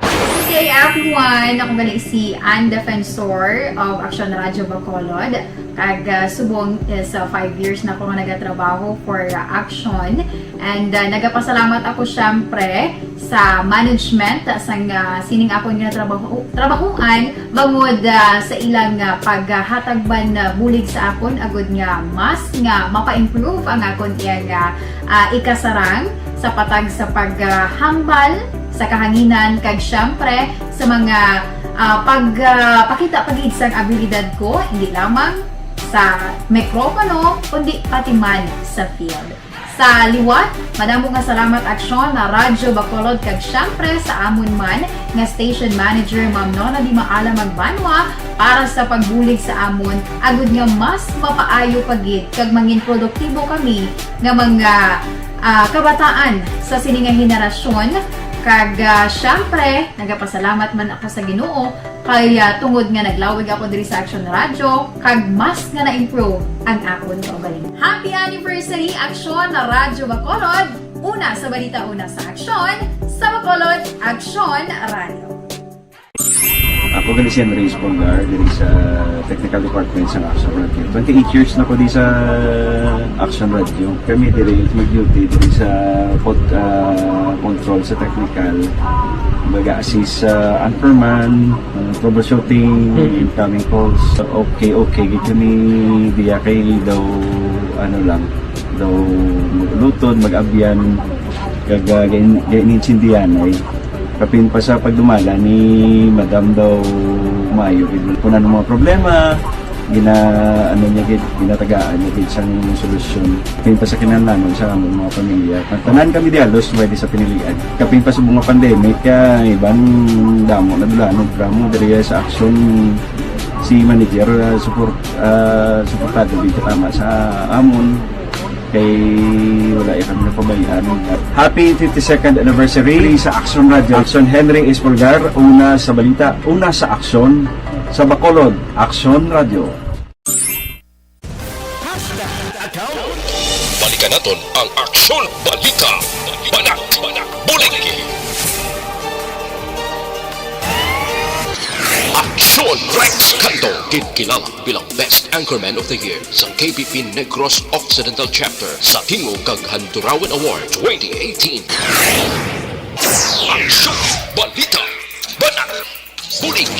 Good day everyone! Ako gali si Ann Defensor of Action Radio Bacolod. Kag subong is 5 years na ako nga nagatrabaho for Action. And nagapasalamat ako syempre sa management sang sining ako nga trabahuan bangod sa ilang paghatagban bulig sa akon agud nga mas nga mapa-improve ang akon iyang ikasarang sa patag sa paghambal sa kahanginan kag syempre sa mga pagpakita pagid sang abilidad ko hindi lamang sa mikropono kundi pati man sa field. Sa liwat, madamo nga salamat Aksyon na Radyo Bacolod kag syempre sa amon man nga station manager Ma'am Nona Di Maala Magbanwa para sa pagbulig sa amon agud nga mas mapaayo pagid kag mangin produktibo kami nga mga kabataan sa sininga henerasyon. Kag syempre, nagapasalamat man ako sa Ginoo kay tungod nga naglawig ako diri sa Action Radio kag mas nga na-improve ang akon kaugalingon. Happy anniversary Action na Radyo Bacolod! Una sa balita, una sa aksyon, sa Bacolod, Action Radio. Ako gali si Enrique Polgar diri sa Technical Department sa Action Radio. 28 years na ko di sa Action Radio. Kami diri mag-duty diri sa control sa technical. Mag-assist sa anchorman, troubleshooting, incoming calls. Okay. Gito ni diya kay daw daw lutod, mag-abyan, ganinsindihan ay kapin pa sa pagdumala ni Madam daw Mayo. Kung ano mga problema, ano niya gid, ginatagaan niya gid siyang solusyon. Kapin pa sa kinahanglanon sa among mga pamilya. Tanan kami dialos pwede sa pinilian. Kapin pa sa mga pandemic ibang damo na dulanog drama diri sa action si manager suportado dito tama sa amon kay wala kami napabayaan. Happy 52nd anniversary sa Action Radio. Action Henry Espolgar, una sa balita, una sa aksyon sa Bacolod. Action Radio. Balikan naton ang Aksyon Balita. Banak, bulig. Aksyon Rex Canto, kilala bilang Best Anchorman of the Year sa KBP Negros Occidental Chapter sa Tingog kag Handurawan Award 2018. Aksyon Balita. Banak, bulig.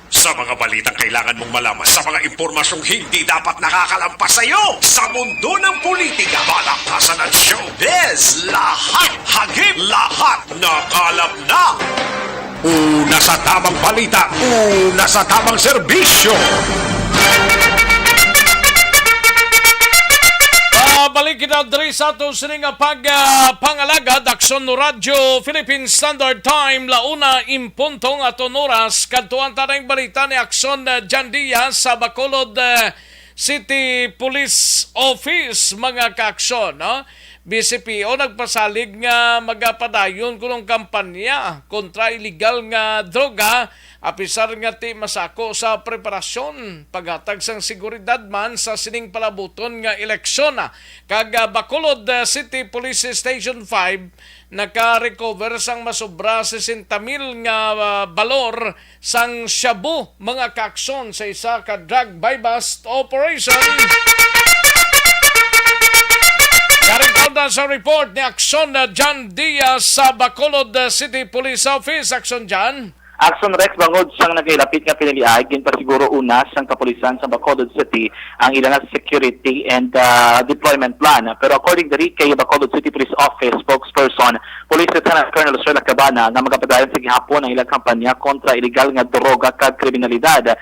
Sa mga balitang kailangan mong malaman, sa mga impormasyong hindi dapat nakakalampas sa iyo, sa mundo ng politika, balakasan at showbiz, lahat hagip, lahat nakalap na. Una sa tamang balita, una sa tamang serbisyo. Balik kita diri sa ato sining pangalagad Aksyon no Radyo Philippine Standard Time launa impuntong aton oras kadtuan tanang balita ni Aksyon Jan Diaz sa Bacolod City Police Office mga kaaksyon, no? BCPO nagpasalig nga magapadayon kunong kampanya kontra illegal nga droga apisar nga ti masako sa preparasyon paghatag sang seguridad man sa sining palabuton nga eleksyon kag Bacolod City Police Station 5 naka-recover sang masobra 60,000 nga balor sang shabu mga kaaksyon sa isa ka drug buy-bust operation. Karing sa report ni Aksyon Jan Diaz sa Bacolod City Police Office. Aksyon Jan. Action Rex bangod sang nagilapit nga piniliay gin pa siguro una sang kapulisan sa Bacolod City ang ilang security and deployment plan. Pero according diri kay Bacolod City Police Office spokesperson Police Lieutenant Colonel Sherla Cabana na magapadayon sa gihapon ang ilang kampanya kontra illegal nga droga kag kriminalidad.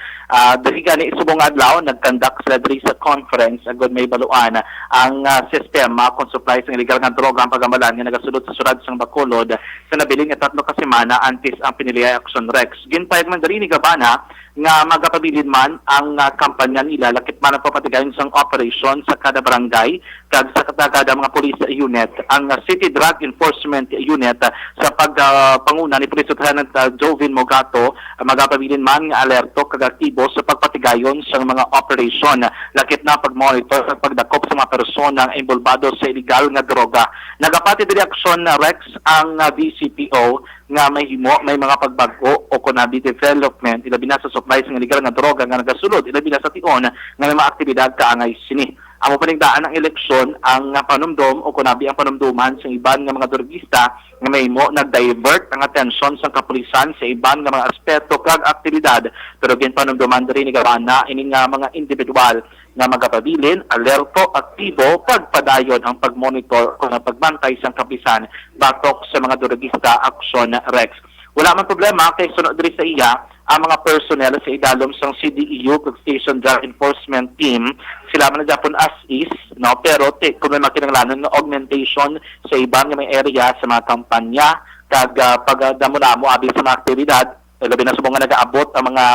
Diri gani subong adlaw nagkandak sila diri sa conference agud may baluan ang sistema kung supply sa illegal nga droga ang pagamalan nga nagasulod sa syudad sang Bacolod sa nabiling nga 3 ka semana antes ang piniliay Action Rex. Ginpayag man diri ni Gabana nga magapabilin man ang kampanya nila lakit man ang papatigayon sang operation sa kada barangay kag sa kada mga police unit. Ang City Drug Enforcement Unit sa pagpanguna ni Police Lieutenant Jovin Mogato magapabilin man nga alerto kag aktibo sa pagpatigayon sa mga operation lakit na pagmonitor at pagdakop sa mga persona involvado sa illegal nga droga. Nagapati diri Action Rex ang BCPO nga may mga pagbago o kunabi development ilabi na sa supply sa illegal nga droga nga nagasulod ilabi na sa tion nga may mga aktibidad kaangay sini. Amo paningdaan ang eleksyon ang panumdom o kunabi ang panumduman sa iban nga mga drogista nga may nag-divert ang atensyon sa kapulisan sa iban nga mga aspeto kag aktibidad pero gin panumduman diri ni Gabana ini nga mga individual nga magapabilin, alerto, aktibo, pagpadayon ang pagmonitor o ang pagbantay sa kapisan batok sa mga drogista Action Rex. Wala man problema kay sunod diri sa iya ang mga personnel sa idalom sang CDEU kag Station Drug Enforcement Team sila man na Japon as is no pero kung may makinahanglanon nga augmentation sa ibang nga may area sa mga kampanya kag pagdamo-damo abi sa mga aktibidad labi na subong nga nagaabot ang mga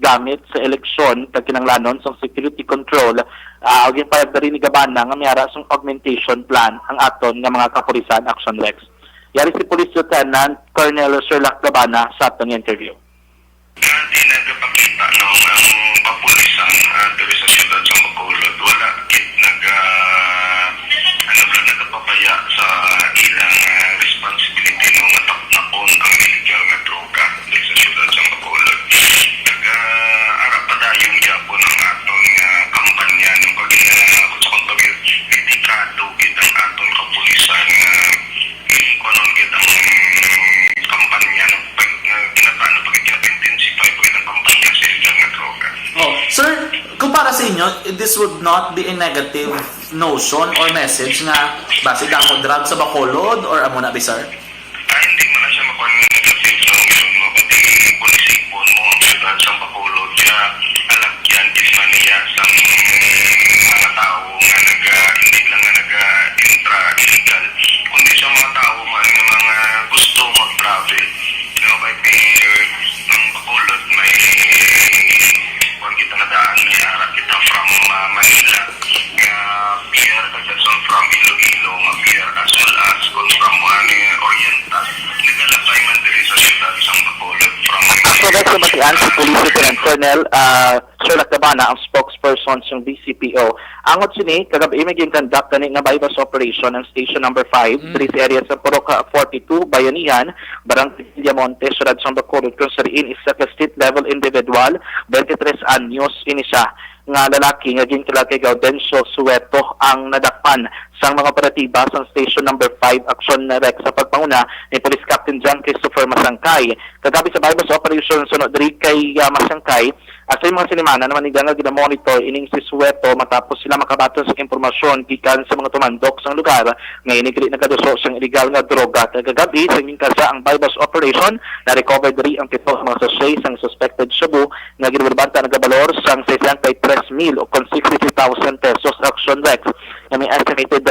gamit sa eleksyon kag kinahanglanon sa security control ug payag diri ni Gabana nga mayara sang augmentation plan ang aton nga mga kapulisan Action Rex. Yari si Police Lieutenant Colonel Sherla Gabana sa atong interview. Hindi nagpakita ang kapulisan diri sa siyudad sa Bacolod wala kit nagpapaya sa ilang responsibility ng matapnakon ang illegal nga droga diri sa siyudad sa Bacolod. Nag-arap pa dayong yapon ang aton kampanya ng pagkakot sa kontabit dedikado gid ang aton kapulisan konon gid ang kampanya ng ginatano pag-intensify ang kampanya sa illegal nga droga. Sir, kumpara sa inyo, this would not be a negative notion or message nga base damo drug sa Bacolod or amo na ba, sir? Hindi mo na siya makuha ng negative notion mo. Pati polisipon mo ang siyudad sa Bacolod Manila nga pier kagdason from Iloilo nga pier as well as kung from Oriental nagalapay man diri sa syudad sang Bacolod from Correct sa batian si Police Lieutenant Colonel Sherlock Dabana, ang spokesperson ng DCPO. Angot sini, kagabi may conduct nga bypass operation ng Station Number 5, diri sa area sa Purok 42, Bayanihan, Barangay Villamonte, Syudad ng Bacolod, kung sariin isa ka street level individual, 23 anyos ini siya nga lalaki nga ginkilag kay Gaudencio Sueto ang nadakpan sa mga operatiba sa Station Number 5 Action Rex sa pagpanguna ni Police Captain John Christopher Masangkay. Kagabi sa bypass operation sunod diri kay Masangkay, sa mga sinimana naman nga ginamonitor ining si Sueto matapos sila makabaton sa impormasyon gikan sa mga tumandok sa lugar nga inigli nagaduso sa illegal nga droga. Kagabi sa kasa ang bypass operation na recover diri ang pito mga sachet sang suspected shabu nga ginubanta nagabalor sang 63,000 o kon 63,000 pesos Action Rex na may estimated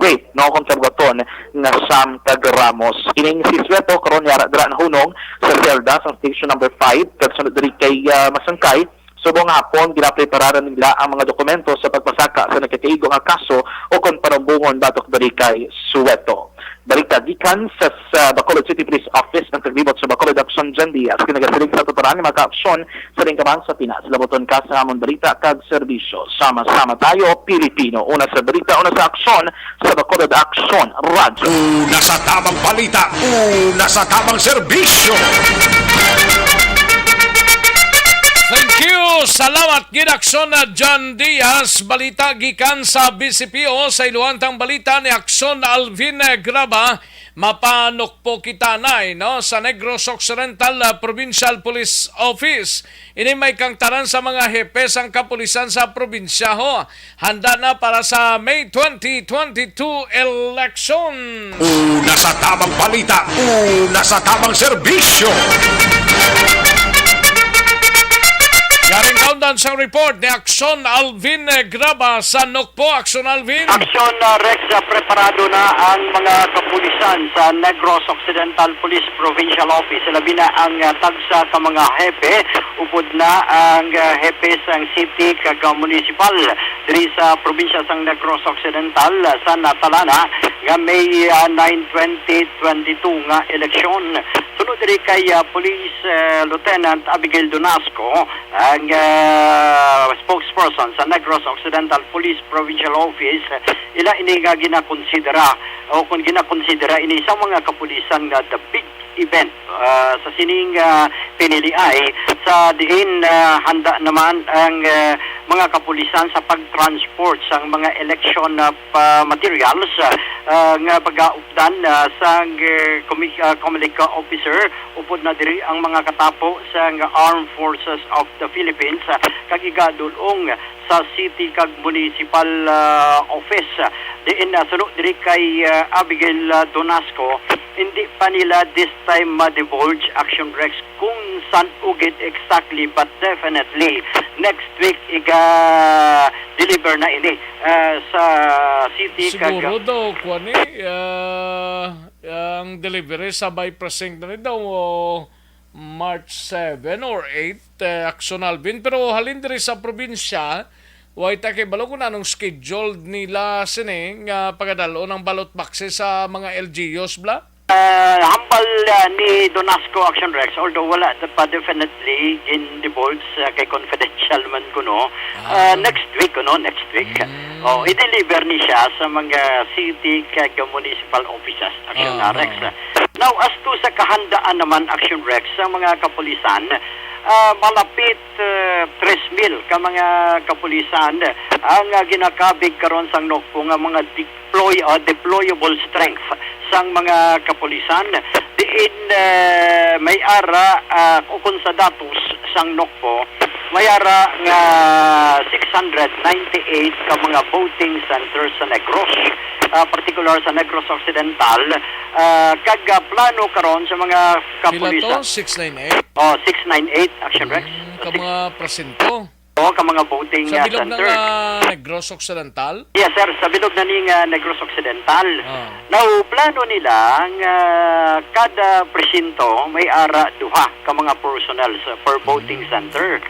weight no kontrabwaton nga 100 gramos. Ining si Sueto karon yara dira na hunong sa selda sa Station Number 5 kag sunod diri kay Masangkay. Subong hapon ginaprepararan nila ang mga dokumento sa pagpasaka sa nagkakaigo nga kaso o kon parumbungon batok diri kay Sueto. Balita gikan sa Bacolod City Police Office ng taglibot sa Bacolod Action John Diaz kinagasiling sa tuturan ni mga aksyon sa ringkabang sa Pinas. Laboton ka sa amon balita kag serbisyo. Sama-sama tayo, Pilipino. Una sa balita, una sa aksyon sa Bacolod Action Radyo. Una sa tamang balita, una sa tamang serbisyo. Thank you! Salamat ginaksyon na John Diaz. Balita gikan sa BCPO sa iluwantang balita ni Aksyon Alvin Graba. Mapanok po kita na sa Negros Occidental Provincial Police Office. Ini may kangtaran sa mga hepes ang kapulisan sa probinsya ho. Handa na para sa May 2022 election. Una sa tamang balita, una sa tamang serbisyo. Yaring countdown sa report ni Aksyon Alvin Graba sa Nokpo. Aksyon Alvin. Aksyon Rex, preparado na ang mga kapulisan sa Negros Occidental Police Provincial Office. Labi na ang tagsa ka mga hepe. Upod na ang hepe sang city kag municipal diri sa probinsya sang Negros Occidental sa Natalana nga May 9, 2022 nga eleksyon. Sunod diri kay Police Lieutenant Abigail Donasco, ang spokesperson sa Negros Occidental Police Provincial Office. Ila ini nga ginakonsidera o kung ginakonsidera ini sa mga kapulisan nga the big event sa sining pinili ay sa diin handa naman ang mga kapulisan sa pagtransport sa mga election materials nga pag-aupdan sa Comelec officer upod na diri ang mga katapo sa Armed Forces of the Philippines kag igadulong sa city kag municipal office. Diin sunod diri kay Abigail Donasco, hindi pa nila this time ma-divulge Action Rex kung saan ugit exactly, but definitely next week deliver na ini sa city kag siguro daw kuani ang delivery sabay precinct na rin daw March 7 or 8 Action Alvin, pero halin diri sa probinsya way ta kay balo kung anong scheduled nila sini nga pagadalo ng ballot boxes sa mga LGUs bla. Hambal ni Donasco Action Rex, although wala pa definitely in divulge kay confidential man kuno. Next week i-deliver ni siya sa mga city kag municipal offices Action Rex. Now as to sa kahandaan naman Action Rex sa mga kapulisan, malapit 3,000 ka mga kapulisan ang ginakabig karon sang Nokpo nga mga deployable strength sang mga kapulisan. Diin may ara kung sa datos sang Nokpo, may ara nga 698 ka mga voting centers sa Negros, particular sa Negros Occidental. Kag plano karon sa mga kapulisan. Pila to? 698? 698 Action Rex. Ka mga presinto? Ka mga voting sa bilog center. Ng Negros Occidental? Yes sir, sa bilog na ning Negros Occidental. Now, plano nila nga kada presinto may ara duha ka mga personnel per voting center.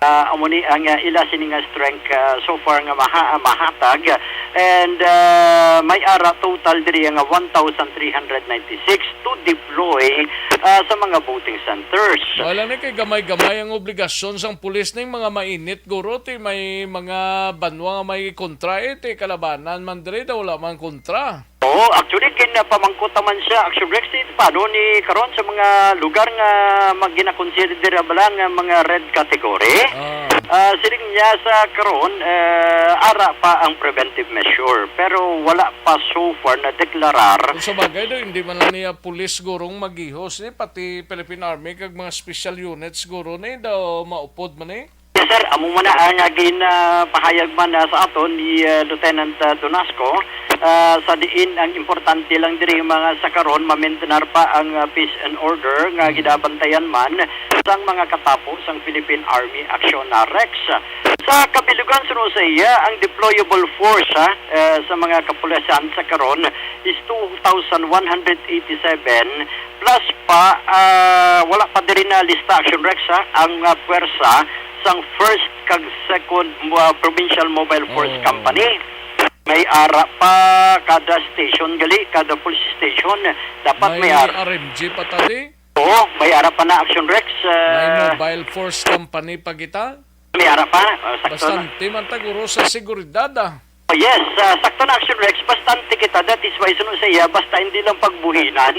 amo ni ang ila sini nga strength so far nga mahatag, and may ara total diri nga 1,396 to deploy sa mga voting centers. Wala na kay gamay-gamay ang obligasyon sang pulis ning mga mainit guro ti may mga banwa nga may kontra ti kalabanan man diri daw wala man kontra. Oo, actually pamangkot naman siya. Actually, Brexit paano ni karon sa mga lugar nga magina-consider bala nga mga red category. Siling niya sa karon ara pa ang preventive measure pero wala pa so far na deklarar. Kung sa bagay daw hindi man lang niya pulis gurong maghihos ni pati Philippine Army kag mga special units guro ni daw maupod man ni. Yes sir, amo man ang pahayag man sa aton ni Lieutenant Donasco. Sa diin ang importante lang diri mga sa karon ma-maintain pa ang peace and order nga gidabantayan man sang mga katapos sang Philippine Army Action Rex. Sa kabilugan sa iya ang deployable force sa mga kapulisan sa karon is 2,187 plus pa wala pa diri na lista Action Rex ang puwersa sang first kag second provincial mobile force company. May ara pa kada station gali, kada police station dapat may ara. RMG pa tadi? Oo, may ara pa na Action Rex. May mobile force company pa kita? May ara pa, sakto na. Bastante man taguro sa seguridad Oh, yes, sakto na Action Rex, bastante kita. That is why sunod sa iya, basta hindi lang pagbuhinan.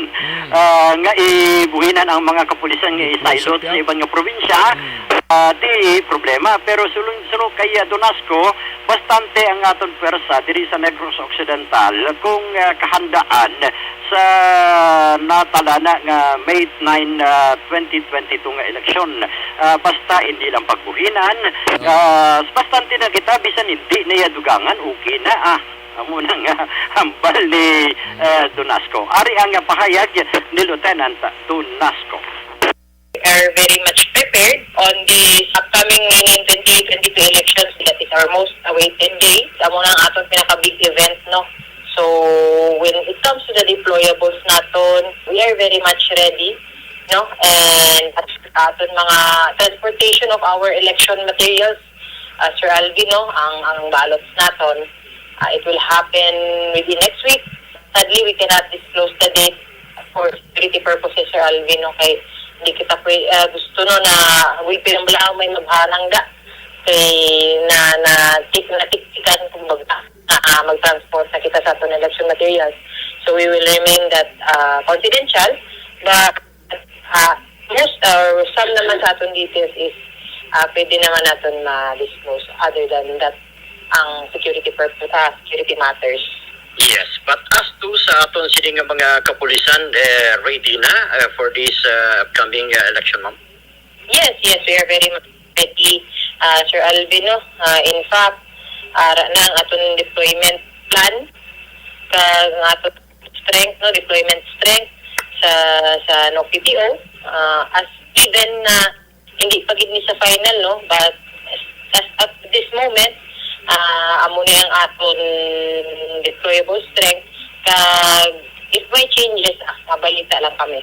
Nga ibuhinan ang mga kapulisan nga isailot sa ibang nga probinsya. Di problema, pero sulong kay Donasco, bastante ang aton pwersa diri sa Negros Occidental kung kahandaan sa natalana nga May 9, 2022 nga eleksyon. Basta hindi lang pagbuhinan, bastante na kita bisan hindi na dugangan, okay na amo nang hambal ni Donasco. Ari ang pahayag ni Lieutenant Donasco. Are very much prepared on the upcoming 2022 elections. That is our most awaited day. Amo nang atong pinaka-big event, no? So, when it comes to the deployables naton, we are very much ready, no? And aton mga transportation of our election materials, Sir Alvin, no? Ang ballots naton, it will happen within next week. Sadly, we cannot disclose the date for security purposes, Sir Alvin, okay? Hindi kita gusto no na we pinambalaw may maghanangga kay natiktikan kung mag-transport na kita sa aton election materials. So we will remain that confidential, but most or some naman sa aton details is pwede naman natin ma-disclose other than that ang security matters. Yes, but as to sa aton sining mga kapulisan, ready na for this upcoming election, ma'am? Yes, we are very much ready, Sir Alvino. In fact, ara na ang aton deployment plan, kag aton strength, no, deployment strength sa PTO, as even na hindi pa gid ni sa final, no, but as at this moment, amo ni ang aton deployable strength, kag if may changes, mabalita lang kami.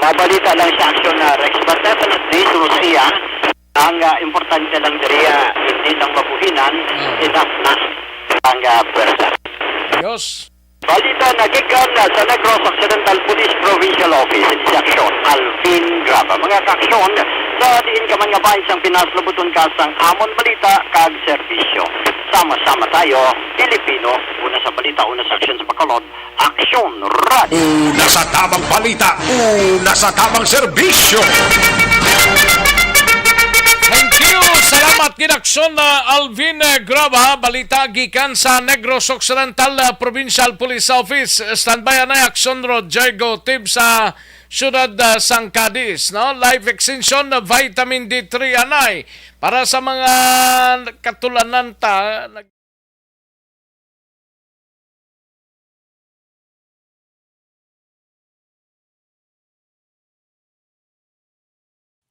Mabalita lang sa Action Rex, but definitely sunod siya ang importante lang diri hindi lang mabuhinan, enough na ang pwersa. Ayos. Balita nagikan sa Negros Occidental Police Provincial Office in Action, Alvin Graba. Mga kaaksyon, sa diin ka man nga bahay sang pinaslubuton ka sang amon balita kag serbisyo. Sama-sama tayo, Pilipino, una sa balita, una sa aksyon sa Bacolod, Aksyon Radio. Una sa tamang balita, una sa tamang serbisyo. Thank you! Salamat kinaksyon na Alvin Graba, balita gikan sa Negros Occidental Provincial Police Office. Standby na aksyon rod, Jergo Tib sa Syudad Sang Cadiz, no? Life extension na vitamin D3 anay para sa mga katulanan ta.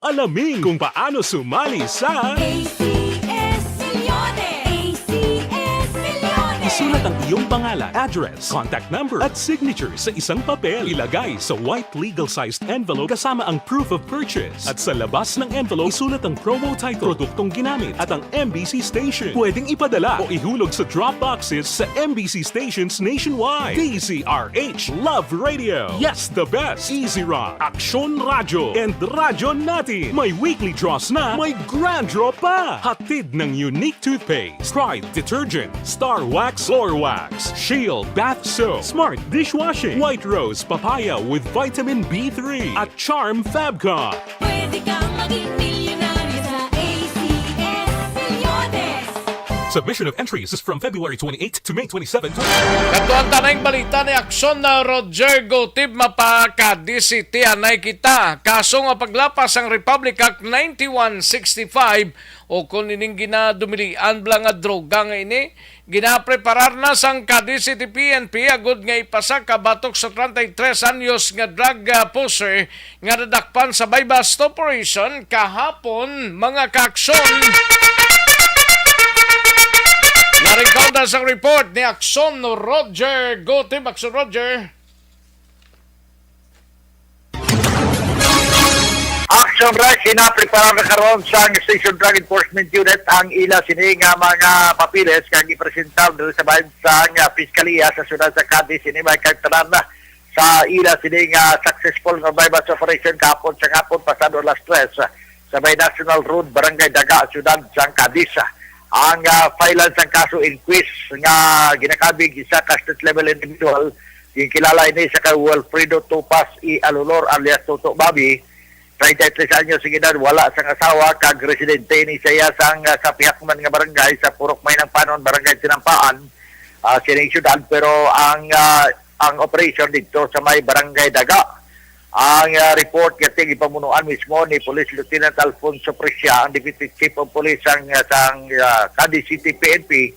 Alamin kung paano sumali sa ACS Milyones! ACS Milyones! isulat ang iyong pangalan, address, contact number at signature sa isang papel. Ilagay sa white legal-sized envelope kasama ang proof of purchase. At sa labas ng envelope, isulat ang promo title, produktong ginamit at ang MBC station. Pwedeng ipadala o ihulog sa drop boxes sa MBC stations nationwide. DZRH Love Radio. Yes, the best. Easy Rock, Aksyon Radyo, and Radyo Natin. May weekly draws na, may grand draw pa. Hatid ng unique toothpaste, Pride Detergent, Star Wax Floor Wax, Shield Bath Soap, Smart Dishwashing, White Rose Papaya with Vitamin B3, at Charm Fabcon. Pwede kang maging milyonaryo sa ACS Milyones. Submission of entries is from February 28 to May 27. Katuan tanayng balita ni Aksyon na Roger Gotib mapaka-DCT anay kita. Kaso nga paglapas ang Republic Act 9165 o kung ining ginadumilian blang nga droga nga ini, ginapreparar na sang ka-DCT PNP agud nga ipasa kabatok sa 33 anyos nga drug poser nga nadakpan sa bypass operation kahapon mga kaaksyon. Naring sa report ni Aksyon Roger Gotib. Aksyon Roger. Action Rush, sinaprepara na karon sa Station Drug Enforcement Unit ang ila sini nga mga papiles kang ipresentar dito sa bayan sa Piskaliya sa siyudad sa Cadiz. Sini may kagtanan na sa ila sini nga successful nga bypass operation kapon sa kapon pasado alas 3 sa may National Road, Barangay Daga, siyudad sa Cadiz. Ang filean sa kaso inquest nga ginakabig isa ka state level individual yung kilala ini sa kay Wilfredo Topas E. Alolor alias Toto Babi, 33 anyos sa edad, wala sang asawa, kag residente ni siya sa Pihakman nga barangay sa Purok Maynang Panon, Barangay Tinampaan, sining syudad, pero ang operation dito sa may Barangay Daga. Ang report kasi ipamunuan mismo ni Police Lieutenant Alfonso Prescia, ang Deputy Chief of Police sang Cadiz City PNP,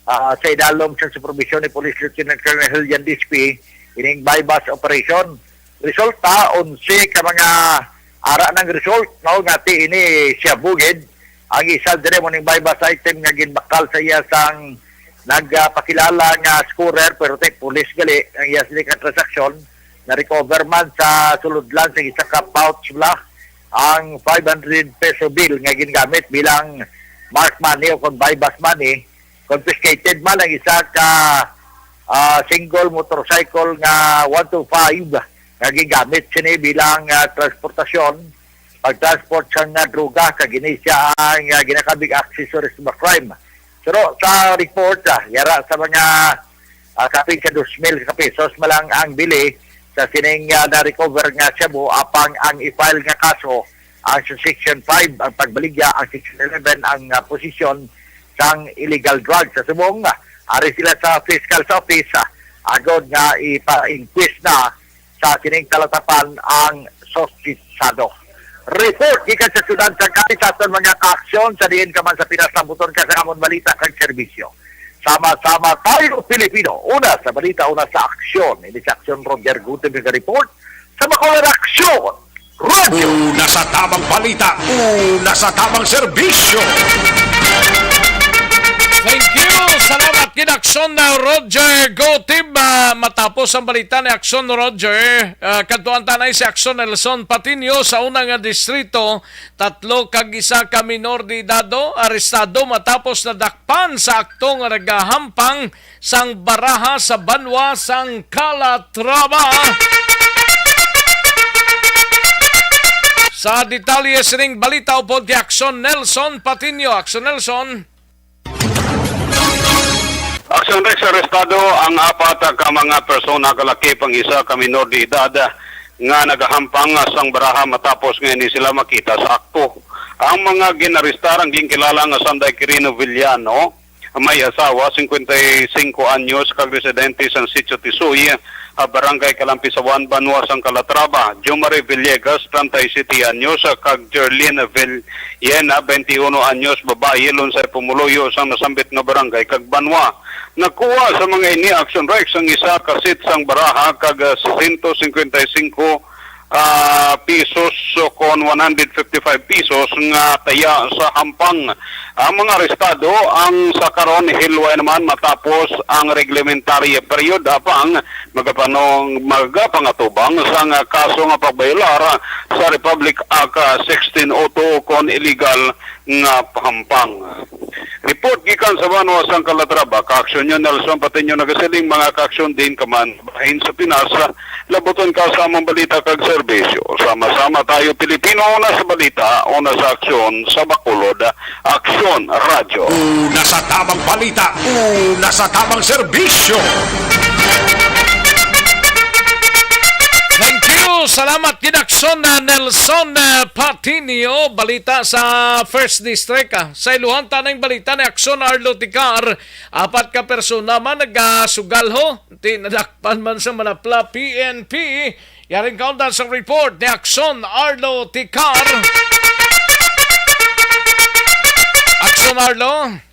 sa idalom sa supervision ni Police Lieutenant Colonel Helian Dispi, ining bypass operation. Resulta, 11 ka mga ara ng result, no, ngati ini siya bugid. Ang isa dire mo ning bypass item nga ginbakal sa iya sang nagpakilala nga scorer, pero tay police gali, ang iya sila transaction, na-recover man sa suludlan sa isa ka pouch bla ang 500 peso bill nga ginagamit bilang mark money o kung bypass money. Confiscated man ang isa ka single motorcycle nga 125 nga ginagamit sini bilang transportasyon, pag-transport siya nga droga kagini siya ang ginakabig accessories to crime. Pero sa report yara sa mga kaping ka 2,000 pesos malang ang bili sa sining na-recover nga siya mo apang ang i-file nga kaso ang Section 5 ang pagbaligya, ang Section 11 ang posisyon sang illegal drugs. Sa subong ari sila sa fiscal office agod nga ipa-inquest na sa sining talatapan ang sospisado. Report gikan sa siyudad sa Cadiz aton mga kaaksyon sa diin ka man sa pinasabuton ka sa amon balita kag serbisyo. Sama-sama tayo Pilipino. Una sa balita, una sa aksyon. Hindi sa aksyon Roger Gutib yung report sa Bacolod Aksyon Radio. Una sa tamang balita, una sa tamang serbisyo. Thank you! Salamat kin Aksyon na Roger Gotib. Matapos ang balita ni Aksyon Roger, kantuan tanay si Aksyon Nelson Patinio sa unang distrito, 3 kag 1 ka minor de edado arestado matapos nadakpan sa aktong nagahampang sang baraha sa Banwa sang Calatrava. Sa detalye sining balita upod kay Aksyon Nelson Patinio. Aksyon Nelson. Aksyon Rex, arestado ang 4 ka mga persona kalakip ang 1 ka minor de edad nga nagahampang sang baraha matapos nga hindi sila makita sa akto. Ang mga ginaristar ang ginkilala nga Sanday Quirino Villano, may asawa, 55 anyos, kag residente sang Sitio Tisoy, Barangay Kalampisawan, Banwa sang Calatrava. Jomari Villegas, 37 anyos, kag Jerlyn Villena, 21 anyos, babae, lunsay Pumuloyo sang nasambit nga barangay kag Banwa. Nakuha sa mga ini Action Rex ang 1 kasit sang baraha kag 155 pesos kon 155 pesos nga taya sa hampang. Ang mga arestado ang sa karon hilway naman matapos ang reglementary period apang magapangatubang sa nga kaso nga pagbaylar sa Republic Act 1602 kon illegal nga hampang. Report gikan sa Banwa sang Calatrava, kaaksyon nyo Nelson Patinyo nagasiling mga kaaksyon din kaman bahin sa Pinas, labuton ka sa among balita kag serbisyo. Sama-sama tayo Pilipino, una sa balita, una sa aksyon sa Bacolod, Aksyon Radyo. Una sa tamang balita, una sa tamang serbisyo. Thank you. Salamat Kinaksyon na Nelson Patinio. Balita sa First District. Sa iluhan tanang balita ni Aksyon Arlo Ticar. 4 ka persona man nagasugalho. Tinadakpan man sa Manapla PNP. Yaring kauntan sa report ni Aksyon Arlo Ticar. Aksyon Arlo.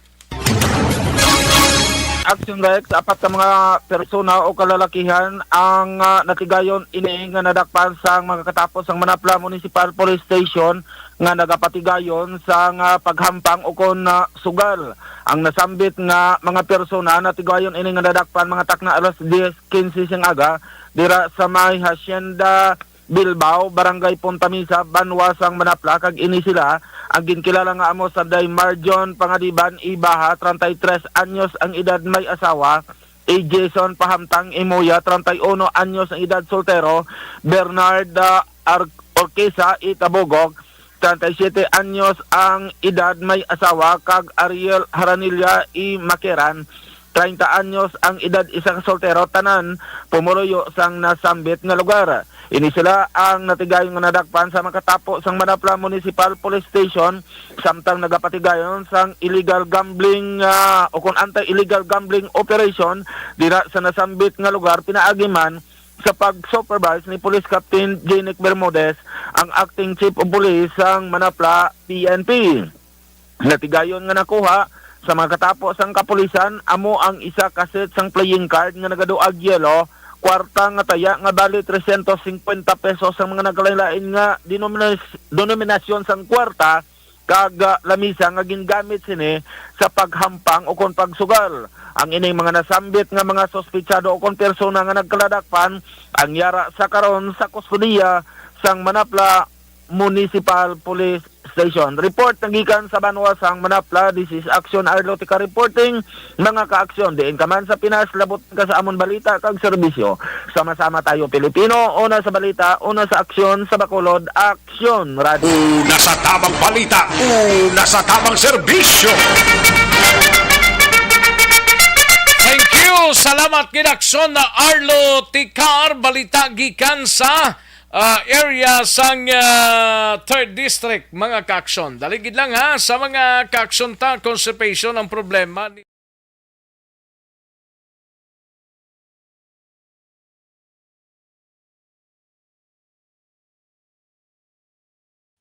Action Rex, 4 ka mga persona o kalalakihan ang natigayon ini nga nadakpan sa mga katapos ang Manapla Municipal Police Station nga nagapatigayon sa paghampang o kon sugal. Ang nasambit nga mga persona natigayon ini nga nadakpan mga takna alas 10:15 sing aga dira sa may Hacienda Bilbao, Barangay Puntamisa, Banwasang Manapla, kag ini sila ang ginkilala nga amo sa Day Marjon Pangadiban Ibaha, 33 anyos ang edad may asawa, A. Jason Pahamtang Imoya, 31 anyos ang edad soltero, Bernard Orquesa Itabogog, 37 anyos ang edad may asawa, kag Ariel Haranilla I. Makeran, 30 anyos ang edad isang soltero, tanan pumuruyo sang nasambit nga lugar. Ini sila ang natigayon nga nadakpan sa makatapo sang Manapla Municipal Police Station samtang nagapatigayon sang illegal gambling o kung anti-illegal gambling operation dira sa nasambit nga lugar pinaagiman sa pag-supervise ni Police Captain Janick Bermudez, ang acting chief of police sang Manapla PNP. Natigayon nga nakuha sa mga katapos ang kapulisan amo ang isa kaset sang playing card nga nagaduag yelo, kwarta nga taya nga bali 350 pesos ang mga naglain-lain nga denominasyon sang kwarta kag lamisa nga gingamit sini sa paghampang o kon pagsugal. Ang ining mga nasambit nga mga sospechado o kon persona nga nagkaladakpan ang yara sa karon sa kustudiya sang Manapla Municipal Police Station. Report nagikan sa Banwasang Manapla. This is Aksyon Arlotica reporting. Mga kaaksyon, diin ka man sa Pinas, labot ka sa amon balita kag serbisyo. Sama-sama tayo Pilipino, una sa balita, una sa aksyon sa Bacolod, Aksyon Radio. Una sa tamang balita, una sa tamang serbisyo. Thank you. Salamat Kinaksyon na Arlo Ticar. Balita gikan sa area sang 3rd District, mga kaaksyon. Daligid lang ha, sa mga kaaksyon ta, constipation ang problema ni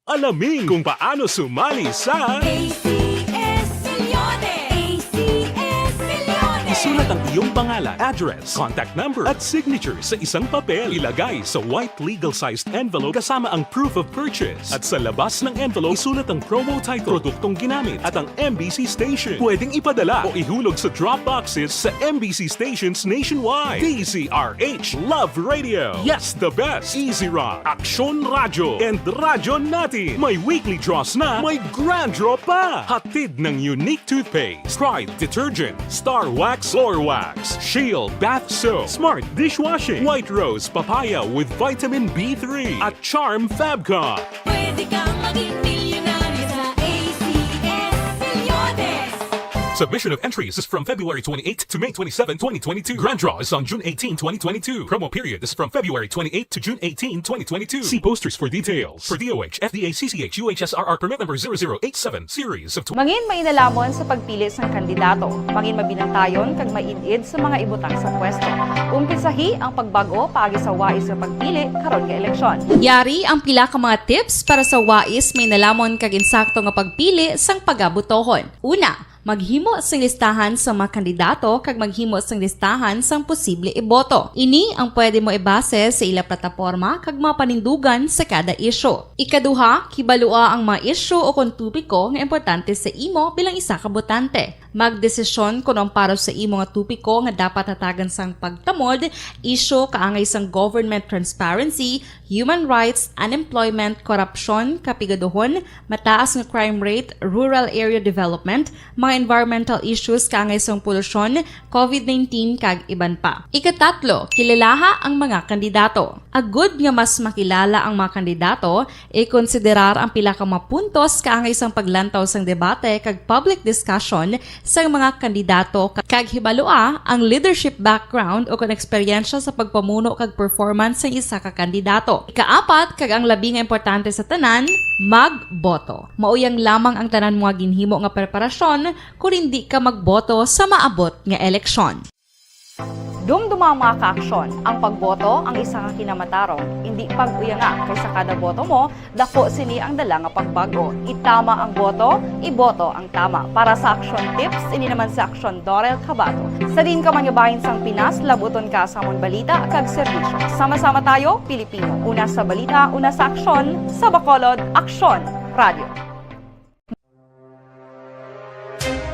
Alamin kung paano sumali sa ACS Milyones! ACS Milyones! Isulat ang iyong pangalan, address, contact number at signature sa isang papel. Ilagay sa white legal-sized envelope kasama ang proof of purchase. At sa labas ng envelope, isulat ang promo title, produktong ginamit at ang MBC station. Pwedeng ipadala o ihulog sa drop boxes sa MBC stations nationwide. DZRH Love Radio. Yes, the best. Easy Rock, Aksyon Radyo, and Radyo Natin. May weekly draws na, may grand draw pa. Hatid ng unique toothpaste, Pride Detergent, Star Wax Floor Wax, Shield Bath Soap, Smart Dishwashing, White Rose Papaya with Vitamin B3 at Charm Fabcon. Pwede kang maging milyonaryo sa ACS Milyones! Submission of entries is from February 28 to May 27, 2022. Grand draw is on June 18, 2022. Promo period is from February 28 to June 18, 2022. See posters for details. For DOH, FDA, CCH, UHSRR permit number 0087, series of... Mangin mainalamon sa pagpili ng kandidato. Mangin mabinantayon kag mainid sa mga ibutang sa pwesto. Umpisahi ang pagbago paagi sa wais sa pagpili karon nga eleksyon. Yari ang pila ka mga tips para sa wais may nalamon kag insakto nga pagpili sang pagabutohon. Una, Maghimo sang listahan sa mga kandidato kag maghimo sang listahan sang posible iboto. Ini ang pwede mo ibase sa ila plataporma kag mga panindugan sa kada issue. Ikaduha, kibalua ang mga issue o kung tupiko nga importante sa imo bilang isa ka botante. Magdesisyon kung ang para sa imo nga tupiko nga dapat hatagan sang pagtamod, issue kaangay sang government transparency, human rights, unemployment, korupsyon, kapigaduhon, mataas nga crime rate, rural area development, mga environmental issues kaangay sang polusyon, COVID-19 kag iban pa. Ikatatlo, kilalaha ang mga kandidato. Agud nga mas makilala ang mga kandidato, i-konsiderar ang pila ka mga puntos kaangay sang paglantaw sang debate kag public discussion sa mga kandidato kag hibalua ang leadership background o kung eksperyensya sa pagpamuno kag performance sa isa ka kandidato. Ikaapat, kag ang labi nga importante sa tanan, magboto. Mauyang lamang ang tanan mga ginhimo nga preparasyon kung hindi ka magboto sa maabot nga eleksyon. Dumduma ang mga kaaksyon. Ang pagboto ang isa ka kinamatarong. Hindi pag-uyanga kaysa kada boto mo, dako sini ang dala nga pagbago. Itama ang boto, iboto ang tama. Para sa action tips, ini naman sa Aksyon Dorel Cabato. Sa din ka manyabahin sang Pinas, labuton ka sa mong balita kag serbisyo. Sama-sama tayo, Pilipino. Una sa balita, una sa aksyon, sa Bacolod, Aksyon Radio.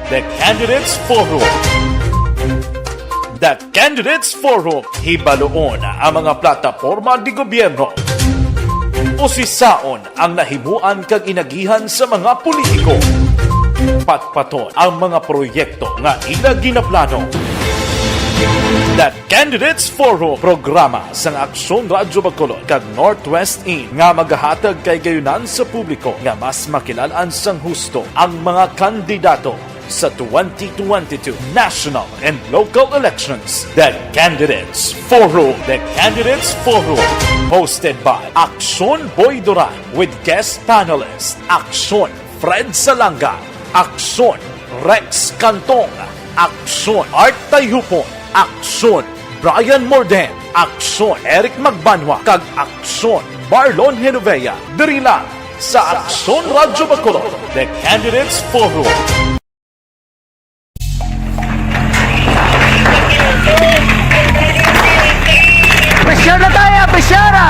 The Candidates Forum. The Candidates Forum, hibaloon ang mga plataporma di gobyerno. Usisaon ang nahimuan kag inagihan sa mga politiko. Patpaton ang mga proyekto nga ila ginaplano. The Candidates Forum, programa sa Aksyon Radyo Bacolod kag Northwest In nga magahatag kay gayunan sa publiko nga mas makilalaan sang husto ang mga kandidato sa 2022 national and local elections. The Candidates Forum. The Candidates Forum. Hosted by Aksyon Boy Duran with guest panelists Aksyon Fred Salanga, Aksyon Rex Cantong, Aksyon Art Tayupon, Aksyon Brian Morden, Aksyon Eric Magbanwa, kag Aksyon Marlon Genovea. Diri lang sa Aksyon Radyo Bacolod. The Candidates Forum. Besyara tayo! Besyara!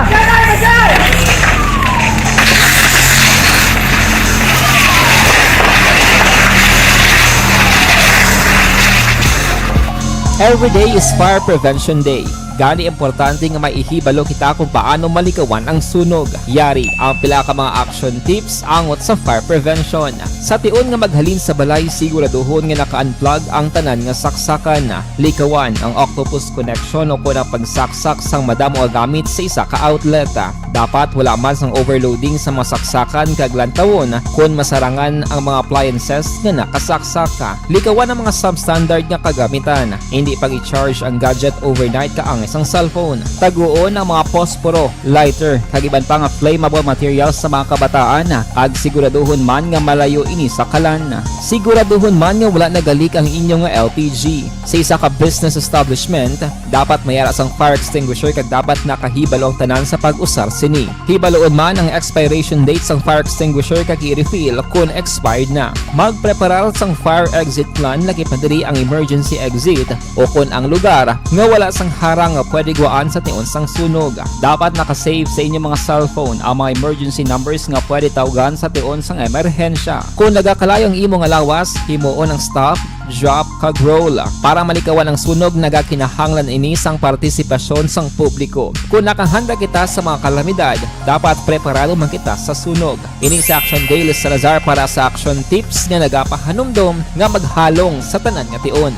Every day is Fire Prevention Day. Gani importante nga maihibalo kita kung paano malikawan ang sunog. Yari ang pila ka mga action tips angot sa fire prevention. Sa tion nga maghalin sa balay, siguraduhon nga naka-unplug ang tanan nga saksakan. Likawan ang octopus connection o kung pagsaksak sang madamo gamit sa isa ka outlet. Dapat wala man sang overloading sa masaksakan kag lantawon kung masarangan ang mga appliances nga nakasaksaka. Likawan ang mga substandard nga kagamitan. Hindi pag i-charge ang gadget overnight kaang isang cellphone. Taguon ang mga posporo, lighter, kag iban pa nga flammable materials sa mga kabataan. Ag siguraduhon man nga malayo ini sa kalan. Siguraduhon man nga wala nagalik ang inyong LPG. Sa isa ka business establishment, dapat mayara sang fire extinguisher kag dapat nakahibalo ang tanan sa pag-usar sini. Hibaloon man ang expiration date sang fire extinguisher kag i-refill kung expired na. Magpreparar sang fire exit plan lagi pa diri ang emergency exit o kung ang lugar nga wala sang harang nga pwede guaan sa tion sang sunog. Dapat nakasave sa inyong mga cellphone ang mga emergency numbers nga pwede tawagan sa tion sang emerhensya. Kung nagakalayo ang imo nga lawas, himuon ang stop, drop, kag roll. Para malikawan ang sunog, nagakinahanglan ini sang partisipasyon sang publiko. Kung nakahanda kita sa mga kalamidad, dapat preparado man kita sa sunog. Ini sa Action Daily Salazar para sa action tips nga nagapahanumdom nga maghalong sa tanan nga tion.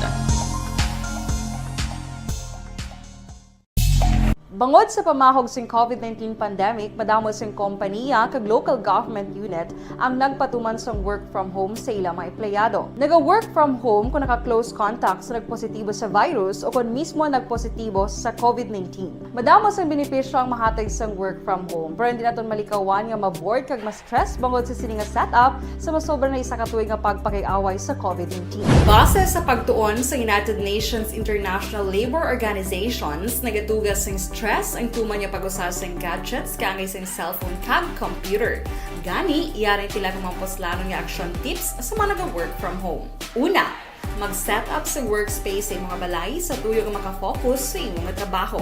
Bangod sa pamahog sing COVID-19 pandemic, madamo sing kompanya kag local government unit ang nagpatuman sang work from home sa ilang mga empleyado. Naga-work from home kung naka-close contact sa nagpositibo sa virus o kung mismo nagpositibo sa COVID-19. Madamo sang benepisyo ang mahatag sang work from home, pero hindi naton malikawan nga ma-bored kag ma-stress bangod sa sini nga setup sa masobra na isa ka tuig nga pagpakiaway sa COVID-19. Base sa pagtuon sa United Nations International Labour Organizations, nagatugas sing stress stress ang tuman niya pag-usar sa gadgets kangay sa cellphone kag computer. Gani, iyarin tila kumampos-lano nga action tips sa mga nag-work from home. Una, mag-set up sa workspace sa mga balay sa tuyo nga makafocus sa imong trabaho.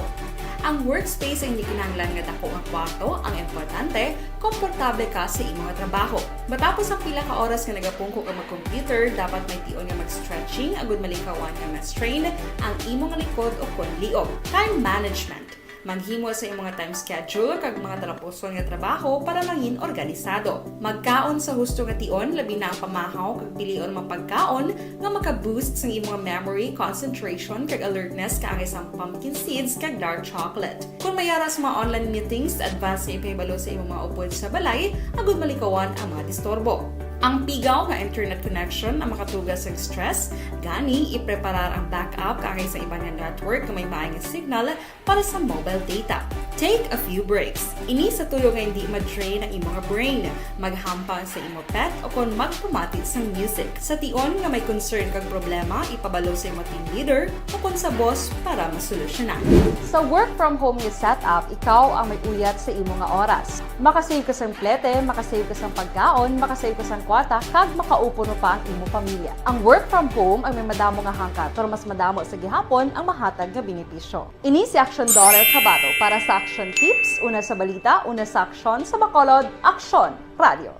Ang workspace ay hindi kinahanglan nga dako nga kwarto, ang importante, komportable ka sa imong trabaho. Matapos ang pila ka oras nga nagapungko ka mag-computer, dapat may tion nga mag-stretching agud malikawan nga ma-strain ang imong likod o konliog. Time management. Maghimo sa imong time schedule kag mga tarapuson nga trabaho para maging organisado. Magkaon sa husto nga tion, labi na ang pamahaw kag pilion mapagkaon nga maka-boost sa imong memory, concentration kag alertness kaangay sa pumpkin seeds kag dark chocolate. Kung mayara sa mga online meetings, advance nga ipahibalo sa imong mga upod sa balay, agud malikawan ang mga disturbo. Ang pigaw nga internet connection ang makatugas sa stress, gani ipreparar ang backup kaangay sa ibang network na may maayong signal para sa mobile data. Take a few breaks. Ini sa tuyo nga hindi ma-drain ang imong brain, maghampang sa imong pet o kung magpumatid sa music. Sa tion nga may concern kag problema, ipabalo sa imong team leader o kung sa boss para masolusyonan. Sa work from home nga setup, ikaw ang may uyat sa imong nga oras. Makasave ka sa plete, makasave ka sa pagkaon, makasave ka sa kwata, kag makaupo mo pa ang imong pamilya. Ang work from home ay may madamo nga hangkat, pero mas madamo sa gihapon ang mahatag nga benepisyo. Ini si Action Daughter Cabato para sa Action Tips, una sa balita, una sa aksyon, sa Bacolod, Aksyon Radio.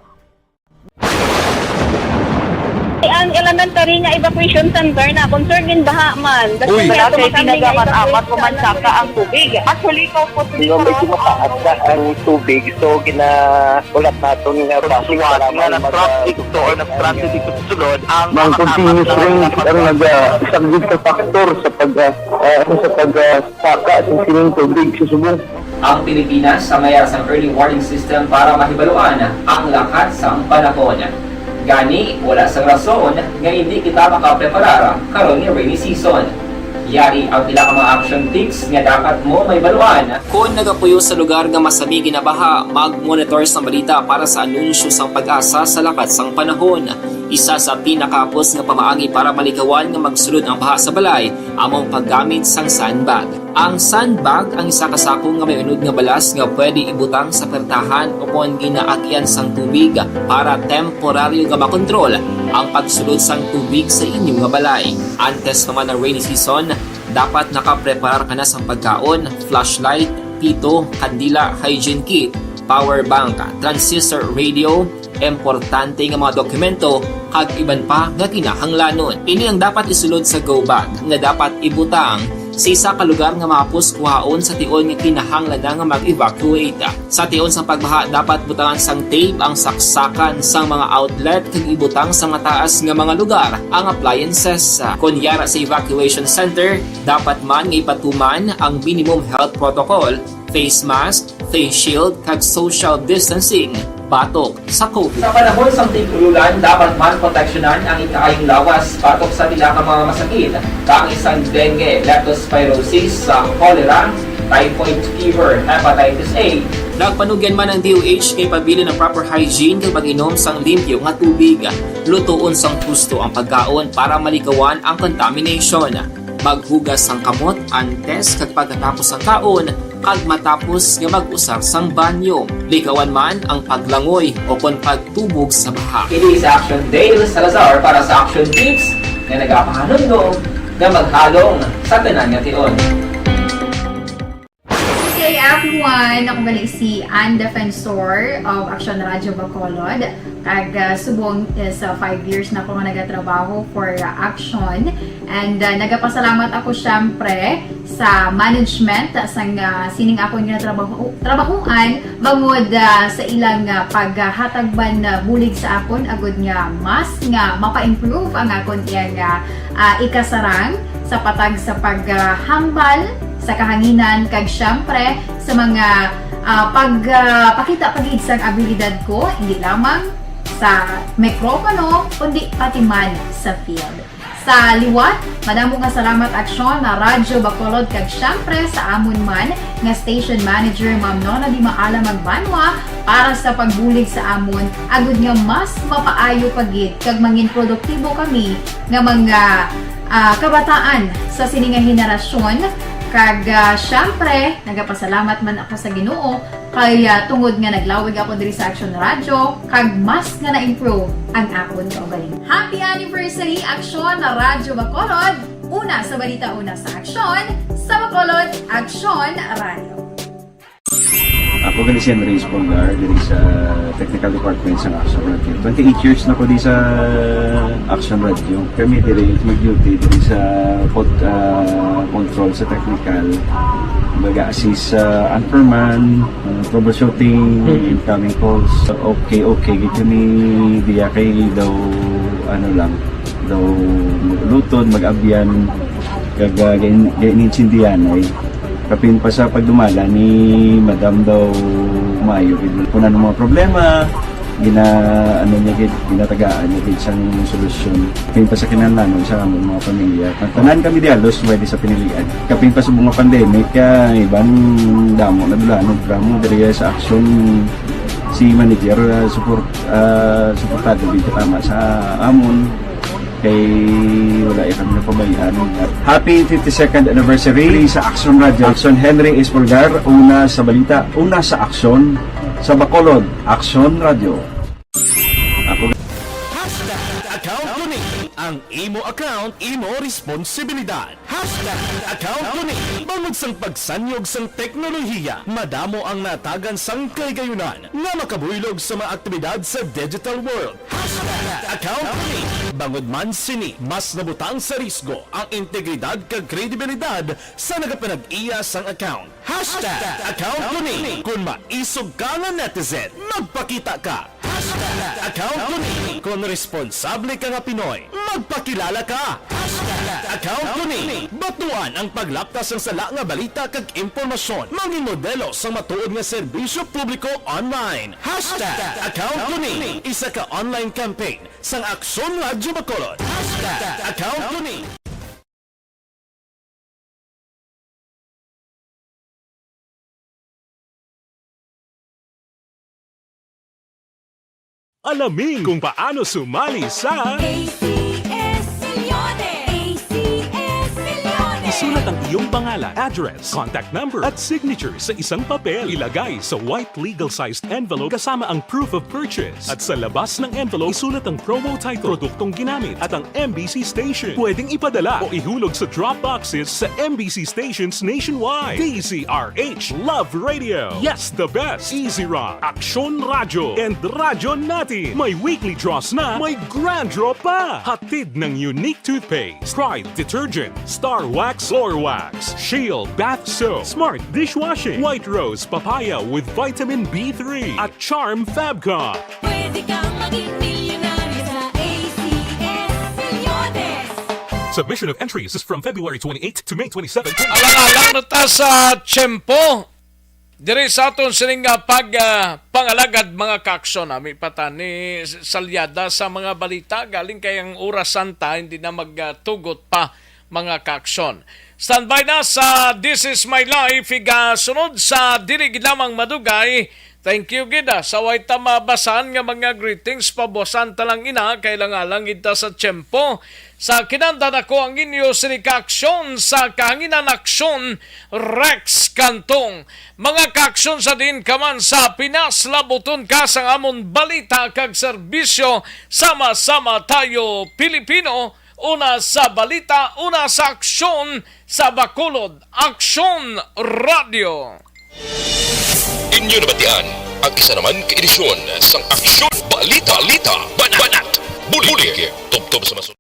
Ang elementary nga evacuation center na concern din baha man. Uy, kasi tinagaman amat kumansaka ang tubig. Actually, ko po medyo mataas na ang tubig. So, ginaulat natin nga pasiwala nga na traffic to or na-traffic dito sa sulod. Ang continuous rain ang nag-isang sa factor sa pagsaka sa sining tubig sa subong. Ang Pilipinas sa mayas ang early warning system para mahibaluan ang lakat sa panahon. Gani, wala sa rason nga hindi kita makapreparar karon ni rainy season. Yari ang pila ka mga action tips nga dapat mo may baluan. Kung nagapuyo sa lugar nga masabi ginabaha, mag-monitor sa balita para sa anunsyo sang pag-asa sa lakat sang panahon. Isa sa pinakapos nga pamaagi para malikawan nga magsulod ang baha sa balay, among paggamit sang sandbag. Ang sandbag ang isa kasakong nga may unod nga balas nga pwede ibutang sa pertahan o kung ginaagyan sang tubig para temporaryo nga makontrol ang pagsulod sang tubig sa inyong nga balay. Antes naman ng rainy season, dapat nakapreparar ka na sa pagkaon, flashlight, pito, kandila, hygiene kit, power bank, transistor radio, importante nga mga dokumento kag iban pa nga kinahanglanon. Ini ang dapat isulod sa go bag nga dapat ibutang sa isa ka lugar nga mapos kuhaon sa tion nga kinahanglan nga mag-evacuate. Sa tion sa pagbaha dapat butangan sang tape ang saksakan sang mga outlet kag ibutang sa mataas nga mga lugar ang appliances. Kunyara sa evacuation center, dapat man nga ipatuman ang minimum health protocol, face mask, face shield kag social distancing. Batok sa COVID. Sa panahon sa tigululan, dapat man proteksyonan ang ikaayong lawas batok sa pila ka mga masakit. Kang isang dengue, leptospirosis, cholera, typhoid fever, hepatitis A. Nagpanugyan man ang DOH kay pabili ng proper hygiene kay pag-inom sang limpyo nga tubig. Lutuon sang husto ang pagkaon para malikawan ang contamination. Maghugas sang kamot antes kag pagkatapos ang kaon kag matapos nga mag-usar sang banyo. Likawan man ang paglangoy o kon pagtubog sa baha. Kini sa Action Dale Salazar para sa Action Tips nga nagapahanong nga maghalong sa tanan nga tion. Hey everyone! Ako balik si Ann Defensor of Action Radio Bacolod. Kag subong is 5 years na ako nga nagatrabaho for Action. And nagapasalamat ako syempre sa management sang sining ako nga trabahuan bangod sa ilang paghatagban bulig sa akon agud nga mas nga mapa-improve ang akon nga ikasarang sa patag sa paghambal sa kahanginan kag syempre sa mga pagpakita pagid sang abilidad ko hindi lamang sa mikropono kundi pati man sa field. Sa liwat, madamo nga salamat Aksyon na Radyo Bacolod kag syempre sa amon man nga station manager Ma'am Nona Di Maala Magbanwa para sa pagbulig sa amon agud nga mas mapaayo pagid kag mangin produktibo kami nga mga kabataan sa sininga henerasyon Kag syempre, nagapasalamat man ako sa Ginoo kay tungod nga naglawig ako diri sa Action Radio kag mas nga na-improve ang akon kaugalingon. Happy anniversary Action Radio Bacolod! Una sa balita, una sa aksyon, sa Bacolod, Action Radio. Ako gali si Andres Polgar diri sa Technical Department sa Action Radio. 28 years na ko di sa Action Radio. Kami diri mag-duty diri sa control sa technical. Mag-assist sa anchorman, troubleshooting, incoming calls. Okay, gid kami diya kay daw daw maglutod, mag-abyan, ganinsindihan ay kapin pa sa pagdumala ni Madam daw Mayo kung ano mga problema ginatagaan niya isang solusyon kapin pa sa kinahanglan sa among mga pamilya tanan kami di halos pwede sa pinilian kapin pa sa mga pandemic ibang damo nadulanog drama diri sa action si manager suportado dito tama sa amon kay wala kami napabayaan. Happy 52nd anniversary sa Action Radio. Action Henry Espolgar, una sa balita, una sa aksyon sa Bacolod, Action Radio. Ako Account ko ni ang imo account, imo responsibilidad. Account ko ni bangod sang pagsanyog sang teknolohiya, madamo ang natagan sang kaygayunan nga makabuylog sa mga aktibidad sa digital world. Account ko ni bangod man sini mas nabutang sa risgo ang integridad kag kredibilidad sa nagapanag-iya sang account. Account ko ni kung maisog ka nga netizen, magpakita ka. Account ko ni kung responsable ka nga Pinoy, magpakilala ka. Account ko ni batuan ang paglaptas ng sala nga balita kag impormasyon, maging modelo sa matuod nga serbisyo publiko online. Account ko ni isa ka online campaign sang Aksyon Radio Bacolod. Account ko ni Alamin kung paano sumali sa ACS Milyones! ACS Milyones! Isulat ang iyong pangalan, address, contact number at signature sa isang papel. Ilagay sa white legal-sized envelope kasama ang proof of purchase. At sa labas ng envelope, isulat ang promo title, produktong ginamit at ang MBC station. Pwedeng ipadala o ihulog sa drop boxes sa MBC stations nationwide. DZRH Love Radio. Yes, the best. Easy Rock, Action Radio, and Radyo Natin. May weekly draws na, may grand draw pa. Hatid ng unique toothpaste, Pride Detergent, Star Wax Floor Wax, Shield Bath Soap, Smart Dishwashing, White Rose Papaya with Vitamin B3, at Charm Fabcon. Pwede kang maging milyonaryo sa ACS Milyones! Submission of entries is from February 28 to May 27. Alang na ta sa tiyempo. Diri sa aton sining pangalagad mga kaaksyon ami patani salyada sa mga balita galing kay ang oras santa hindi na magtugot pa mga kaaksyon. Standby na sa This Is My Life sunod sa diri lamang madugay. Thank you gida sa way ta mabasan nga mga greetings pabosan talang ina kailangan ita sa tiyempo. Sa kinanda ako ang inyo sinikaaksyon sa kahanginan aksyon Rex Cantong. Mga kaaksyon sa din kaman sa Pinas labuton ka sa amon balita kag serbisyo. Sama-sama tayo Pilipino. Una sa balita, una sa aksyon sa Bacolod, Action Radio. Inyo nabatian ang isa naman kaedisyon sang Aksyon Balita Banat Bulig Tubtob sa masunod.